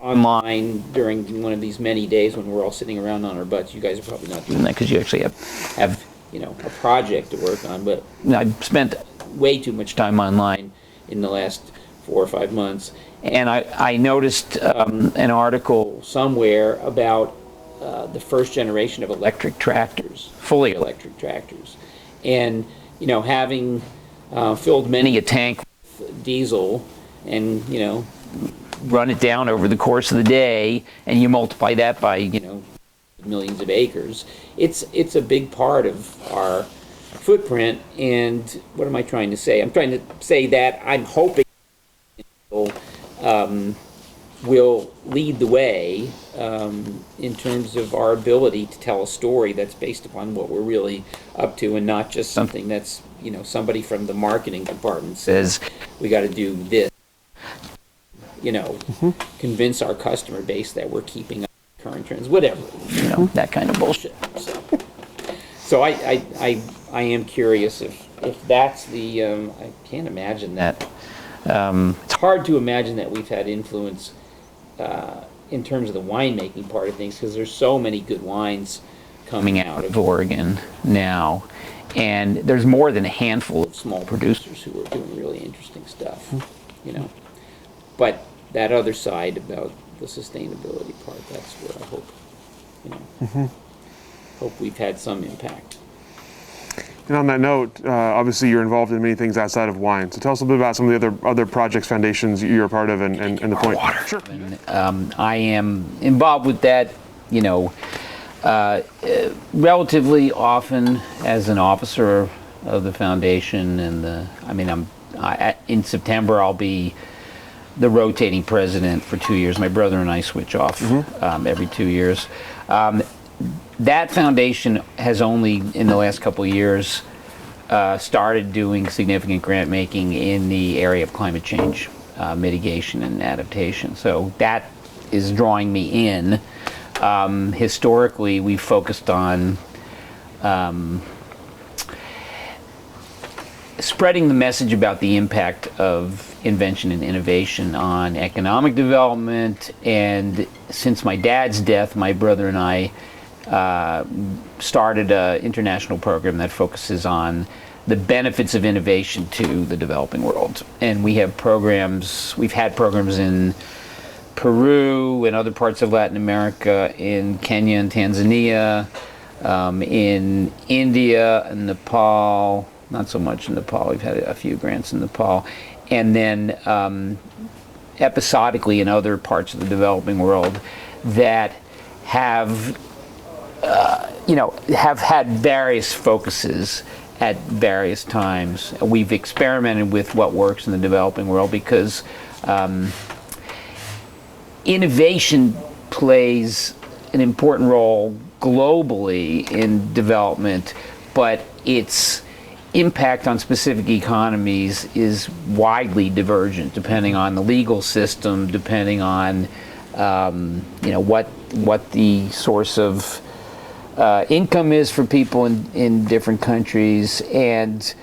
online during one of these many days when we're all sitting around on our butts. You guys are probably not doing that because you actually have a project to work on. But I've spent way too much time online in the last 4 or 5 months, and I noticed an article somewhere about the first generation of electric tractors, fully electric tractors, and having filled many a tank with diesel, and run it down over the course of the day, and you multiply that by millions of acres. It's a big part of our footprint. And what am I trying to say? I'm trying to say that I'm hoping will lead the way in terms of our ability to tell a story that's based upon what we're really up to, and not just something that's somebody from the marketing department says we got to do this. Convince our customer base that we're keeping up with current trends, whatever, that kind of bullshit. So I am curious if that's the. I can't imagine that. It's hard to imagine that we've had influence in terms of the winemaking part of things, because there's so many good wines coming out of Oregon now, and there's more than a handful of small producers who are doing really interesting stuff. But that other side about the sustainability part, that's where I hope, hope we've had some impact. And on that note, obviously you're involved in many things outside of wine. So tell us a bit about some of the other projects, foundations you're a part of, and the point. Water. Sure. And, I am involved with that, relatively often as an officer of the foundation, and in September I'll be the rotating president for 2 years. My brother and I switch off every 2 years. That foundation has only, in the last couple of years, started doing significant grant making in the area of climate change mitigation and adaptation. So that is drawing me in. Historically, we've focused on spreading the message about the impact of invention and innovation on economic development. And since my dad's death, my brother and I started an international program that focuses on the benefits of innovation to the developing world. And we have programs, we've had programs in Peru and other parts of Latin America, in Kenya and Tanzania, in India and Nepal. Not so much in Nepal, we've had a few grants in Nepal. And then episodically in other parts of the developing world that have had various focuses at various times. We've experimented with what works in the developing world because innovation plays an important role globally in development, but its impact on specific economies is widely divergent depending on the legal system, depending on what the source of income is for people in different countries, and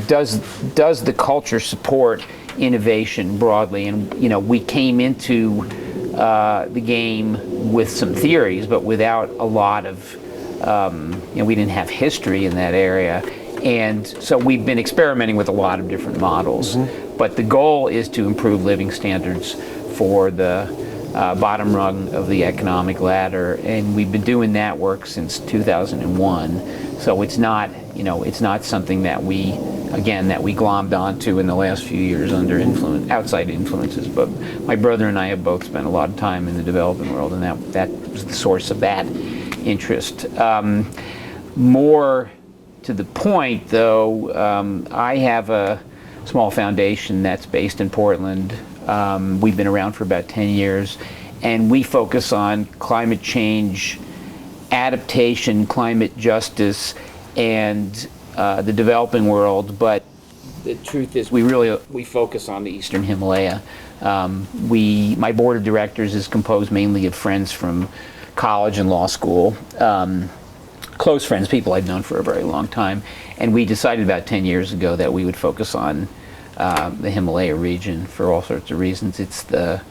does the culture support innovation broadly? And we came into the game with some theories, but without a lot of we didn't have history in that area, and so we've been experimenting with a lot of different models. But the goal is to improve living standards for the bottom rung of the economic ladder, and we've been doing that work since 2001. So it's not something that we glommed onto in the last few years under outside influences. But my brother and I have both spent a lot of time in the developing world, and that was the source of that interest. More to the point, though, I have a small foundation that's based in Portland. We've been around for about 10 years, and we focus on climate change, adaptation, climate justice, and the developing world. But the truth is, we focus on the Eastern Himalaya. My board of directors is composed mainly of friends from college and law school, close friends, people I've known for a very long time, and we decided about 10 years ago that we would focus on the Himalaya region for all sorts of reasons. It's the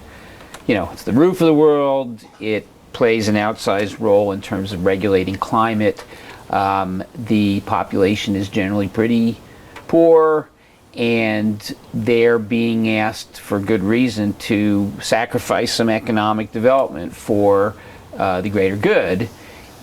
roof of the world. It plays an outsized role in terms of regulating climate. The population is generally pretty poor, and they're being asked, for good reason, to sacrifice some economic development for the greater good.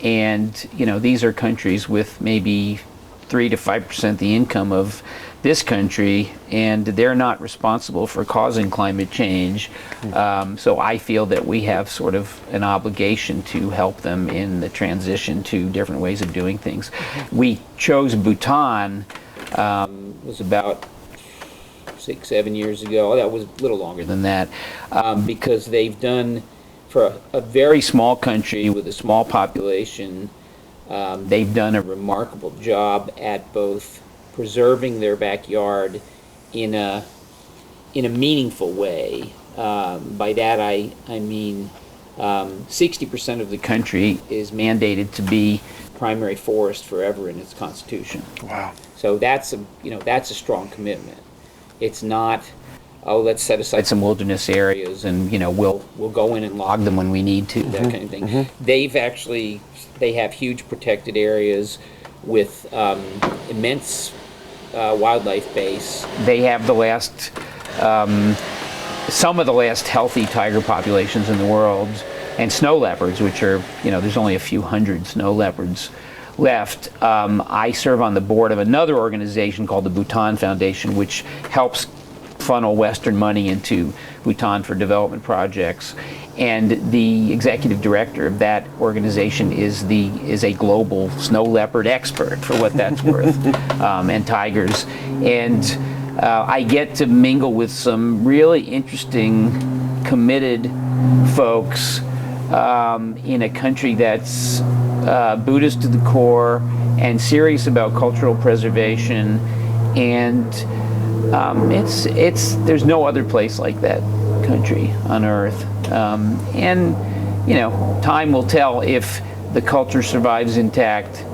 And these are countries with maybe 3 to 5% the income of this country, and they're not responsible for causing climate change. So I feel that we have sort of an obligation to help them in the transition to different ways of doing things. We chose Bhutan, was about 6-7 years ago. That was a little longer than that, because they've done, for a very small country with a small population, they've done a remarkable job at both preserving their backyard in a meaningful way. By that I mean 60% of the country is mandated to be primary forest forever in its constitution. Wow. So that's a strong commitment. It's not, oh, let's set aside some wilderness areas and we'll go in and log them when we need to, that kind of thing. They have huge protected areas with immense wildlife base. They have some of the last healthy tiger populations in the world, and snow leopards, which are, there's only a few hundred snow leopards left. I serve on the board of another organization called the Bhutan Foundation, which helps funnel Western money into Bhutan for development projects. And the executive director of that organization is a global snow leopard expert, for what that's worth, and tigers. And I get to mingle with some really interesting, committed folks in a country that's Buddhist to the core and serious about cultural preservation. And there's no other place like that country on earth. And time will tell if the culture survives intact,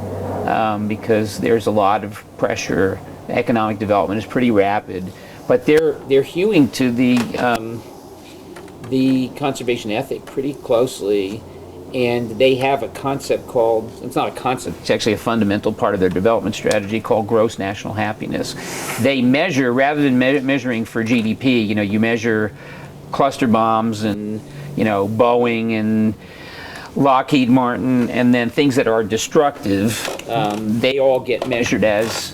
because there's a lot of pressure. Economic development is pretty rapid, but they're hewing to the conservation ethic pretty closely. And they have a concept called, it's not a concept, it's actually a fundamental part of their development strategy, called gross national happiness. They measure, rather than measuring for GDP, you measure cluster bombs and, Boeing and Lockheed Martin, and then things that are destructive, they all get measured as,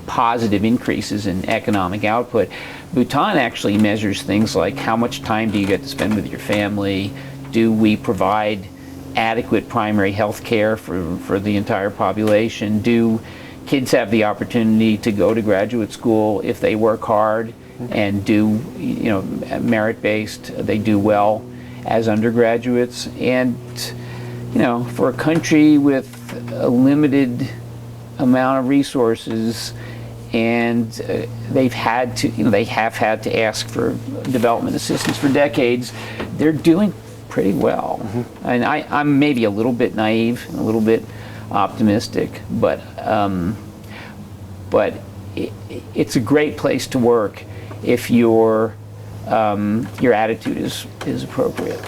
positive increases in economic output. Bhutan actually measures things like, how much time do you get to spend with your family? Do we provide adequate primary health care for the entire population? Do kids have the opportunity to go to graduate school if they work hard and do, merit-based, they do well as undergraduates? And, for a country with a limited amount of resources, and they have had to ask for development assistance for decades, they're doing pretty well. And I'm maybe a little bit naive, a little bit optimistic, but it's a great place to work if your attitude is appropriate.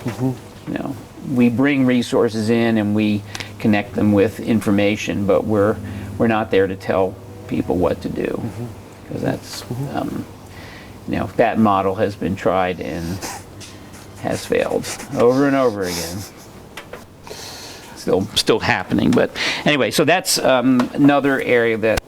We bring resources in and we connect them with information, but we're not there to tell people what to do, because that's that model has been tried and has failed over and over again. Still happening, but anyway, so that's another area that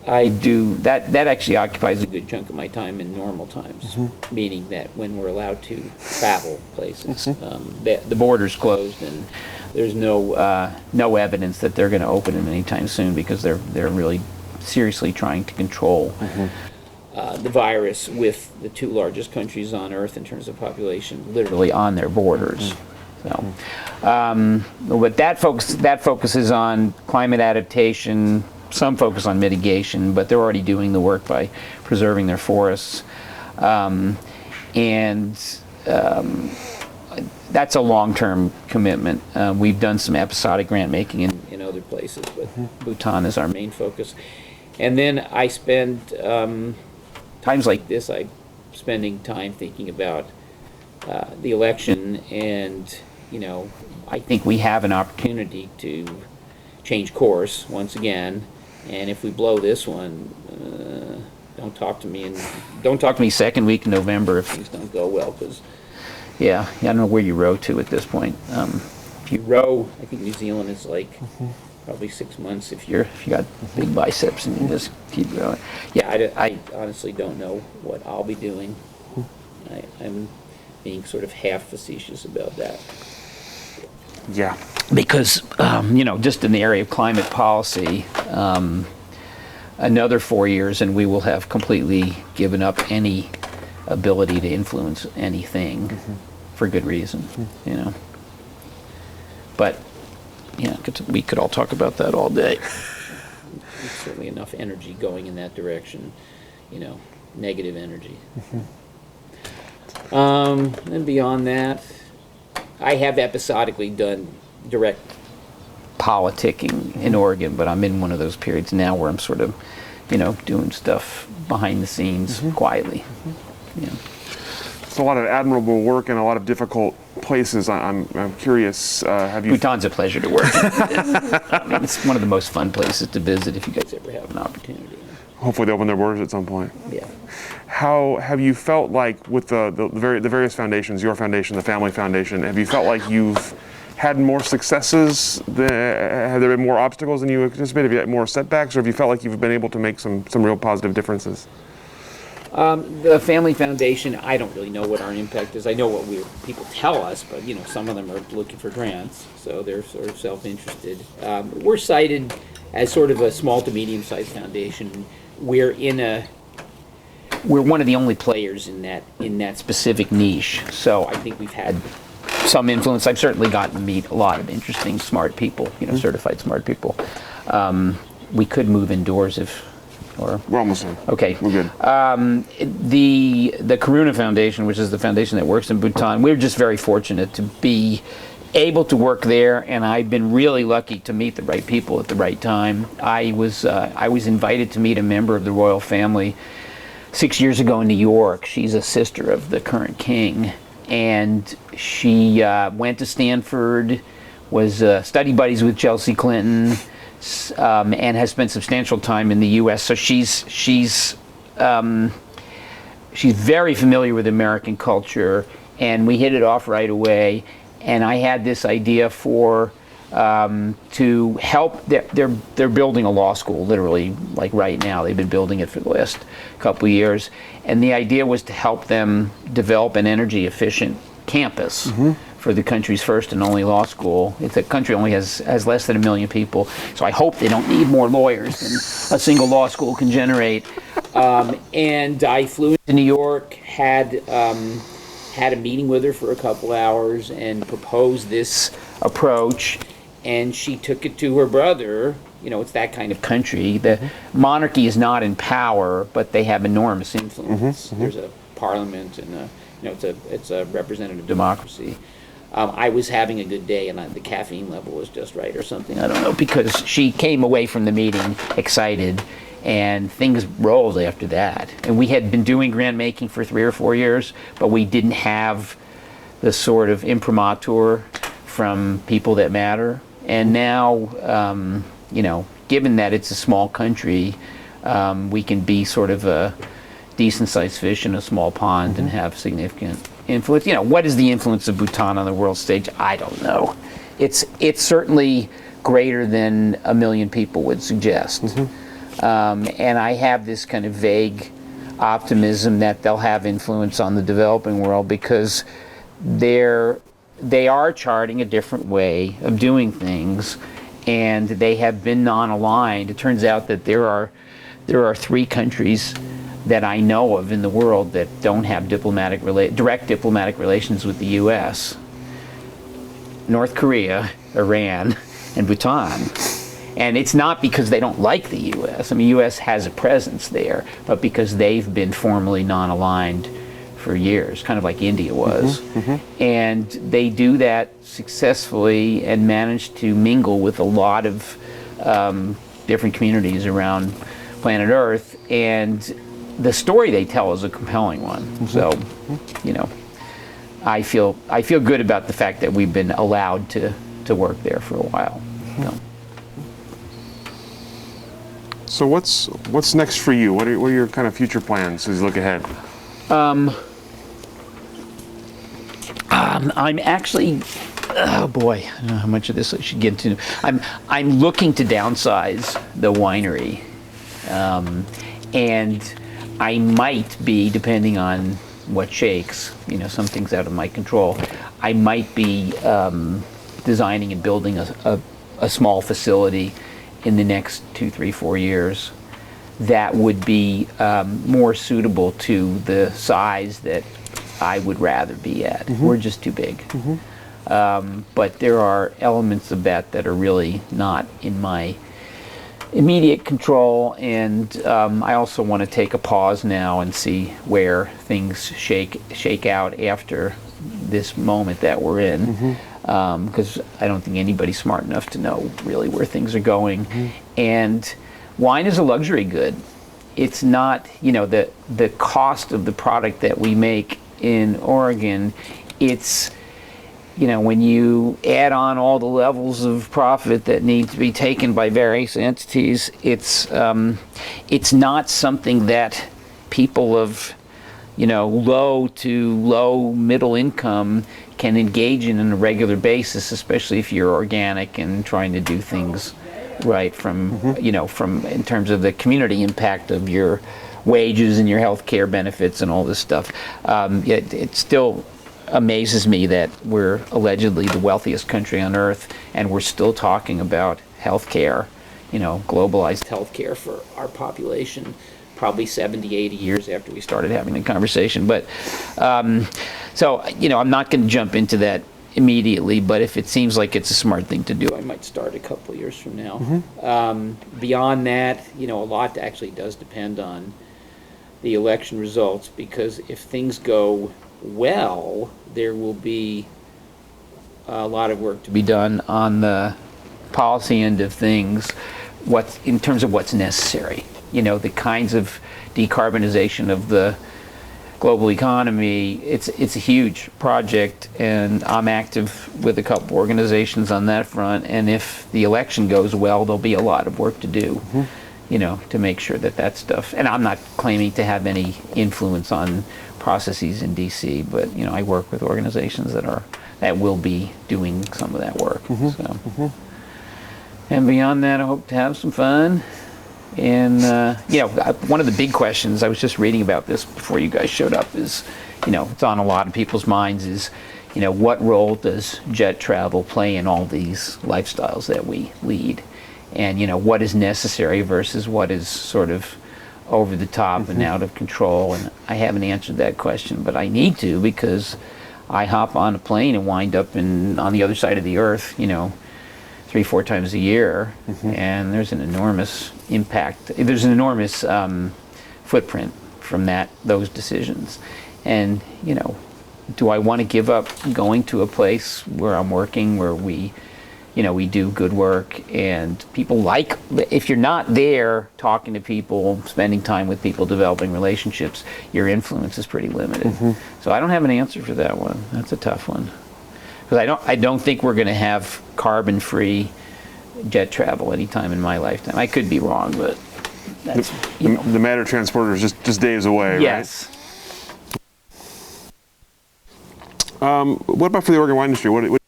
I do. That actually occupies a good chunk of my time in normal times, meaning that when we're allowed to travel places, the border's closed and there's no evidence that they're going to open them anytime soon, because they're really seriously trying to control the virus with the two largest countries on Earth in terms of population, literally on their borders. So, but that focuses on climate adaptation. Some focus on mitigation, but they're already doing the work by preserving their forests, and that's a long-term commitment. We've done some episodic grant making in other places, but Bhutan is our main focus. And then I spend times like this. I'm spending time thinking about the election, and I think we have an opportunity to change course once again. And if we blow this one, don't talk to me second week in November if things don't go well, because I don't know where you row to at this point. If you row, I think New Zealand is like probably 6 months if you got big biceps and you just keep rowing. I honestly don't know what I'll be doing. I'm being sort of half facetious about that. Yeah. Because, just in the area of climate policy, another 4 years and we will have completely given up any ability to influence anything for good reason, But, we could all talk about that all day. There's certainly enough energy going in that direction, negative energy. And beyond that, I have episodically done direct politicking in Oregon, but I'm in one of those periods now where I'm sort of, doing stuff behind the scenes quietly. It's a lot of admirable work in a lot of difficult places. I'm curious, have you... Bhutan's a pleasure to work in. It's one of the most fun places to visit if you guys ever have an opportunity. Hopefully they open their borders at some point. Yeah. How have you felt like with the various foundations, your foundation, the family foundation, have you felt like you've had more successes? Have there been more obstacles than you anticipated? Have you had more setbacks, or have you felt like you've been able to make some real positive differences? The family foundation, I don't really know what our impact is. I know what people tell us, but some of them are looking for grants, so they're sort of self-interested. We're cited as sort of a small to medium-sized foundation. We're one of the only players in that specific niche. So I think we've had some influence. I've certainly gotten to meet a lot of interesting, smart people, certified smart people. We could move indoors we're almost done. Okay. We're good. The Karuna Foundation, which is the foundation that works in Bhutan, we're just very fortunate to be able to work there, and I've been really lucky to meet the right people at the right time. I was invited to meet a member of the royal family 6 years ago in New York. She's a sister of the current king, and she went to Stanford, was study buddies with Chelsea Clinton, and has spent substantial time in the U.S. So she's very familiar with American culture, and we hit it off right away. And I had this idea to help. They're building a law school, literally, like right now. They've been building it for the last couple of years, and the idea was to help them develop an energy-efficient campus for the country's first and only law school. The country only has less than 1 million people, so I hope they don't need more lawyers than a single law school can generate. And I flew to New York, had a meeting with her for a couple hours and proposed this approach, and she took it to her brother. It's that kind of country. The monarchy is not in power, but they have enormous influence. There's a parliament, and it's a representative democracy. I was having a good day, and the caffeine level was just right or something. I don't know, because she came away from the meeting excited, and things rolled after that. And we had been doing grant making for 3 or 4 years, but we didn't have the sort of imprimatur from people that matter. And now, given that it's a small country, we can be sort of a decent-sized fish in a small pond and have significant influence. What is the influence of Bhutan on the world stage? I don't know. It's certainly greater than 1 million people would suggest. And I have this kind of vague optimism that they'll have influence on the developing world, because they are charting a different way of doing things, and they have been non-aligned. It turns out that there are 3 countries that I know of in the world that don't have direct diplomatic relations with the U.S. North Korea, Iran, and Bhutan. And it's not because they don't like the U.S. I mean, U.S. has a presence there, but because they've been formally non-aligned for years, kind of like India was. And they do that successfully and manage to mingle with a lot of different communities around planet Earth. And the story they tell is a compelling one. So, you know, I feel good about the fact that we've been allowed to work there for a while. So what's next for you? What are your kind of future plans as you look ahead? I'm actually, oh boy, I don't know how much of this I should get into. I'm looking to downsize the winery, and I might be, depending on what shakes, you know, some things out of my control, I might be designing and building a small facility in the next 2, 3, 4 years that would be more suitable to the size that I would rather be at. We're just too big. But there are elements of that are really not in my immediate control, and I also want to take a pause now and see where things shake out after this moment that we're in, because I don't think anybody's smart enough to know really where things are going. And wine is a luxury good. It's not, you know, the cost of the product that we make in Oregon, it's, you know, when you add on all the levels of profit that need to be taken by various entities, it's not something that people of, you know, low to low middle income can engage in on a regular basis, especially if you're organic and trying to do things right from, you know, from in terms of the community impact of your wages and your health care benefits and all this stuff. It still amazes me that we're allegedly the wealthiest country on earth and we're still talking about health care, you know, globalized health care for our population, probably 70, 80 years after we started having the conversation. But so, you know, I'm not going to jump into that immediately, but if it seems like it's a smart thing to do, I might start a couple years from now. Beyond that, you know, a lot actually does depend on the election results, because if things go well, there will be a lot of work to be done on the policy end of things, in terms of what's necessary. You know, the kinds of decarbonization of the global economy, it's a huge project, and I'm active with a couple organizations on that front, and if the election goes well, there'll be a lot of work to do, you know, to make sure that stuff, and I'm not claiming to have any influence on processes in DC, but, you know, I work with organizations that will be doing some of that work. So. And beyond that, I hope to have some fun. And, you know, one of the big questions, I was just reading about this before you guys showed up, is, you know, it's on a lot of people's minds, is, you know, what role does jet travel play in all these lifestyles that we lead? And, you know, what is necessary versus what is sort of over the top and out of control? And I haven't answered that question, but I need to, because I hop on a plane and wind up on the other side of the earth, you know, 3-4 times a year, and there's an enormous impact. There's an enormous footprint from those decisions. And, you know, do I want to give up going to a place where I'm working, where we do good work, and people if you're not there talking to people, spending time with people, developing relationships, your influence is pretty limited. So I don't have an answer for that one. That's a tough one. Because I don't think we're going to have carbon-free jet travel anytime in my lifetime. I could be wrong, but that's, you know. The matter transporter is just days away, yes. right? What about for the Oregon wine industry? What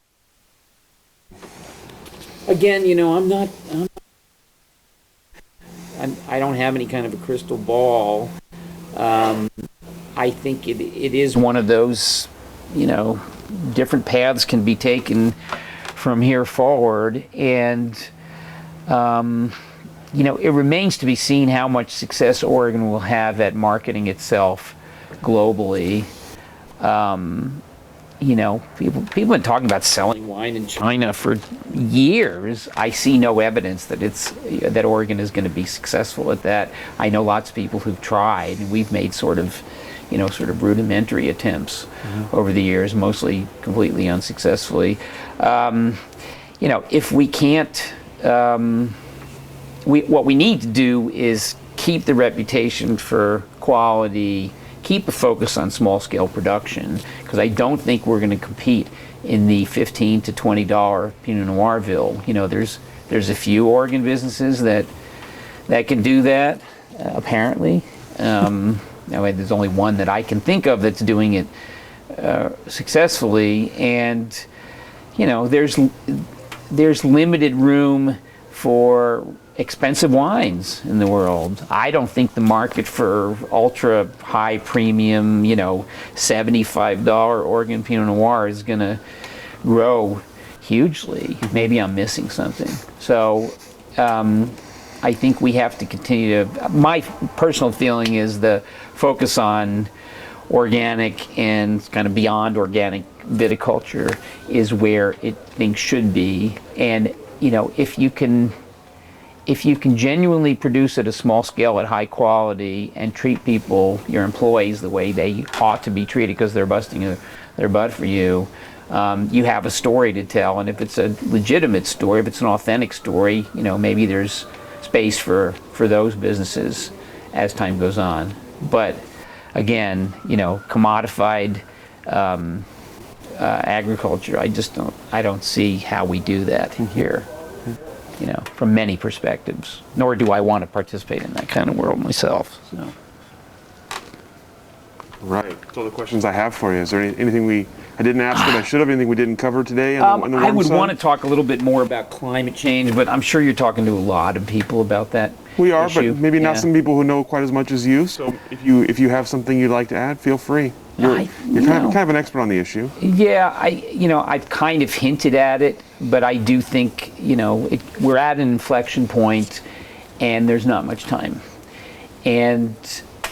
Again, you know, I don't have any kind of a crystal ball. I think it is one of those, you know, different paths can be taken from here forward, and it remains to be seen how much success Oregon will have at marketing itself globally. People have been talking about selling wine in China for years. I see no evidence that Oregon is going to be successful at that. I know lots of people who've tried, and we've made sort of rudimentary attempts over the years, mostly completely unsuccessfully. If we can't, what we need to do is keep the reputation for quality, keep a focus on small-scale production, because I don't think we're going to compete in the $15 to $20 Pinot Noirville. There's a few Oregon businesses that can do that, apparently. There's only one that I can think of that's doing it successfully, and there's limited room for expensive wines in the world. I don't think the market for ultra high premium, $75 Oregon Pinot Noir is going to grow hugely. Maybe I'm missing something. So I think we have to continue to, my personal feeling is the focus on organic and kind of beyond organic viticulture is where things should be. And if you can genuinely produce at a small scale at high quality and treat people, your employees, the way they ought to be treated because they're busting their butt for you, you have a story to tell. And if it's a legitimate story, if it's an authentic story, maybe there's space for those businesses as time goes on. But again, commodified agriculture, I don't see how we do that here. From many perspectives, nor do I want to participate in that kind of world myself. So. Right. So the questions I have for you, is there anything I didn't ask that I should have, anything we didn't cover today? On the I would side? want to talk a little bit more about climate change, but I'm sure you're talking to a lot of people about that. We are, issue. but maybe not some people who know quite as much as you. So if you have something you'd like to add, feel free. You're kind of an expert on the issue. Yeah, I've kind of hinted at it, but I do think we're at an inflection point, and there's not much time. And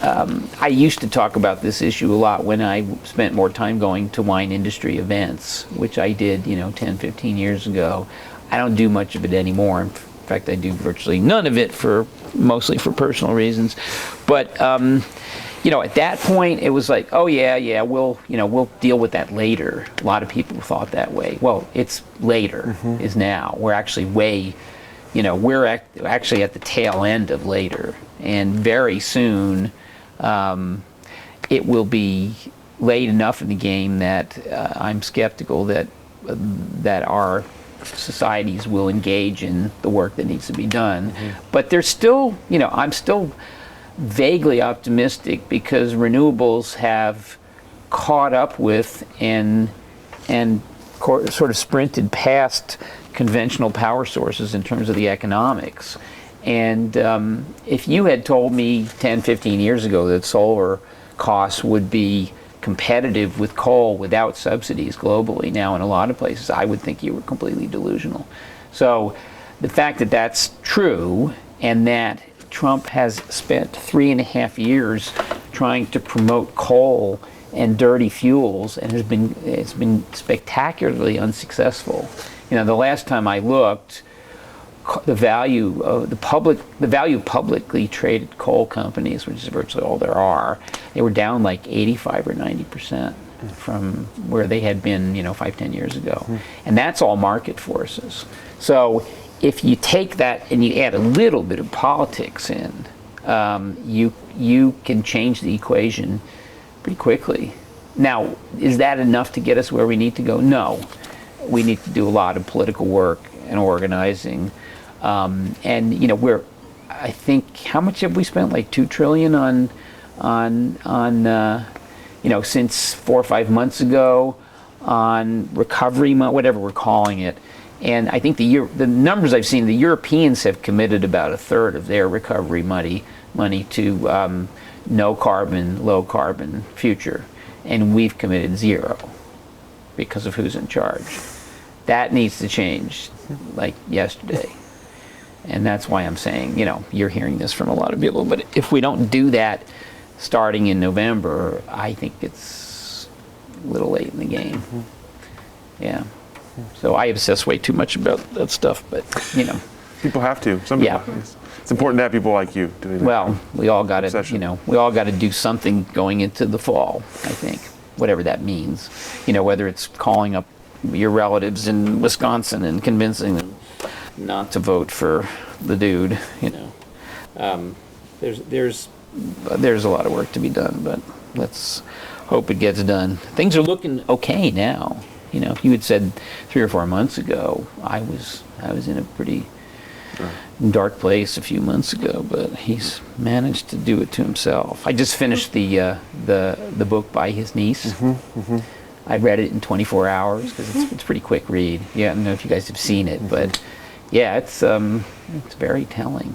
I used to talk about this issue a lot when I spent more time going to wine industry events, which I did 10, 15 years ago. I don't do much of it anymore. In fact, I do virtually none of it mostly for personal reasons. But at that point, it was like, oh yeah, we'll deal with that later. A lot of people thought that way. Well, it's later is now. We're actually we're actually at the tail end of later, and very soon, it will be late enough in the game that I'm skeptical that our societies will engage in the work that needs to be done. But there's still, I'm still vaguely optimistic because renewables have caught up with and sort of sprinted past conventional power sources in terms of the economics. And if you had told me 10, 15 years ago that solar costs would be competitive with coal without subsidies globally now in a lot of places, I would think you were completely delusional. So the fact that that's true, and that Trump has spent 3.5 years trying to promote coal and dirty fuels, and it's been spectacularly unsuccessful. The last time I looked, the value of publicly traded coal companies, which is virtually all there are, they were down like 85 or 90% from where they had been 5-10 years ago. And that's all market forces. So if you take that and you add a little bit of politics in, you can change the equation pretty quickly. Now, is that enough to get us where we need to go? No. We need to do a lot of political work and organizing. And I think, how much have we spent? Like $2 trillion on since 4 or 5 months ago on recovery, whatever we're calling it. And I think the numbers I've seen, the Europeans have committed about 1/3 of their recovery money to no carbon, low carbon future, and we've committed 0 because of who's in charge. That needs to change, like yesterday. And that's why I'm saying, you're hearing this from a lot of people, but if we don't do that starting in November, I think it's a little late in the game. Mm-hmm. Yeah. So I obsess way too much about that stuff, but People have to. Some Yeah. people. It's important to have people like you doing that. well, we all got to, Obsession. we all got to do something going into the fall, I think, whatever that means. Whether it's calling up your relatives in Wisconsin and convincing them not to vote for the dude, there's a lot of work to be done, but let's hope it gets done. Things are looking okay now. If you had said 3 or 4 months ago, I was in a pretty dark place a few months ago, but he's managed to do it to himself. I just finished the book by his niece. I read it in 24 hours because it's a pretty quick read. Yeah, I don't know if you guys have seen it, but yeah, it's very telling.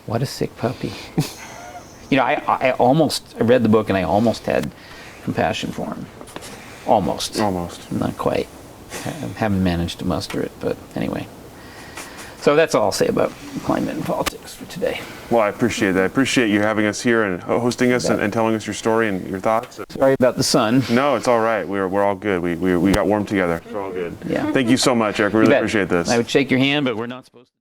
What a sick puppy. I read the book and I almost had compassion for him. Almost. Not quite. I haven't managed to muster it, but anyway. So that's all I'll say about climate and politics for today. Well, I appreciate that. I appreciate you having us here and hosting us and telling us your story and your thoughts. Sorry about the sun. No, it's all right. We're all good. We got warm together. We're all good. Yeah. Thank you so much, Eric. We You really bet. appreciate this. I would shake your hand, but we're not supposed to.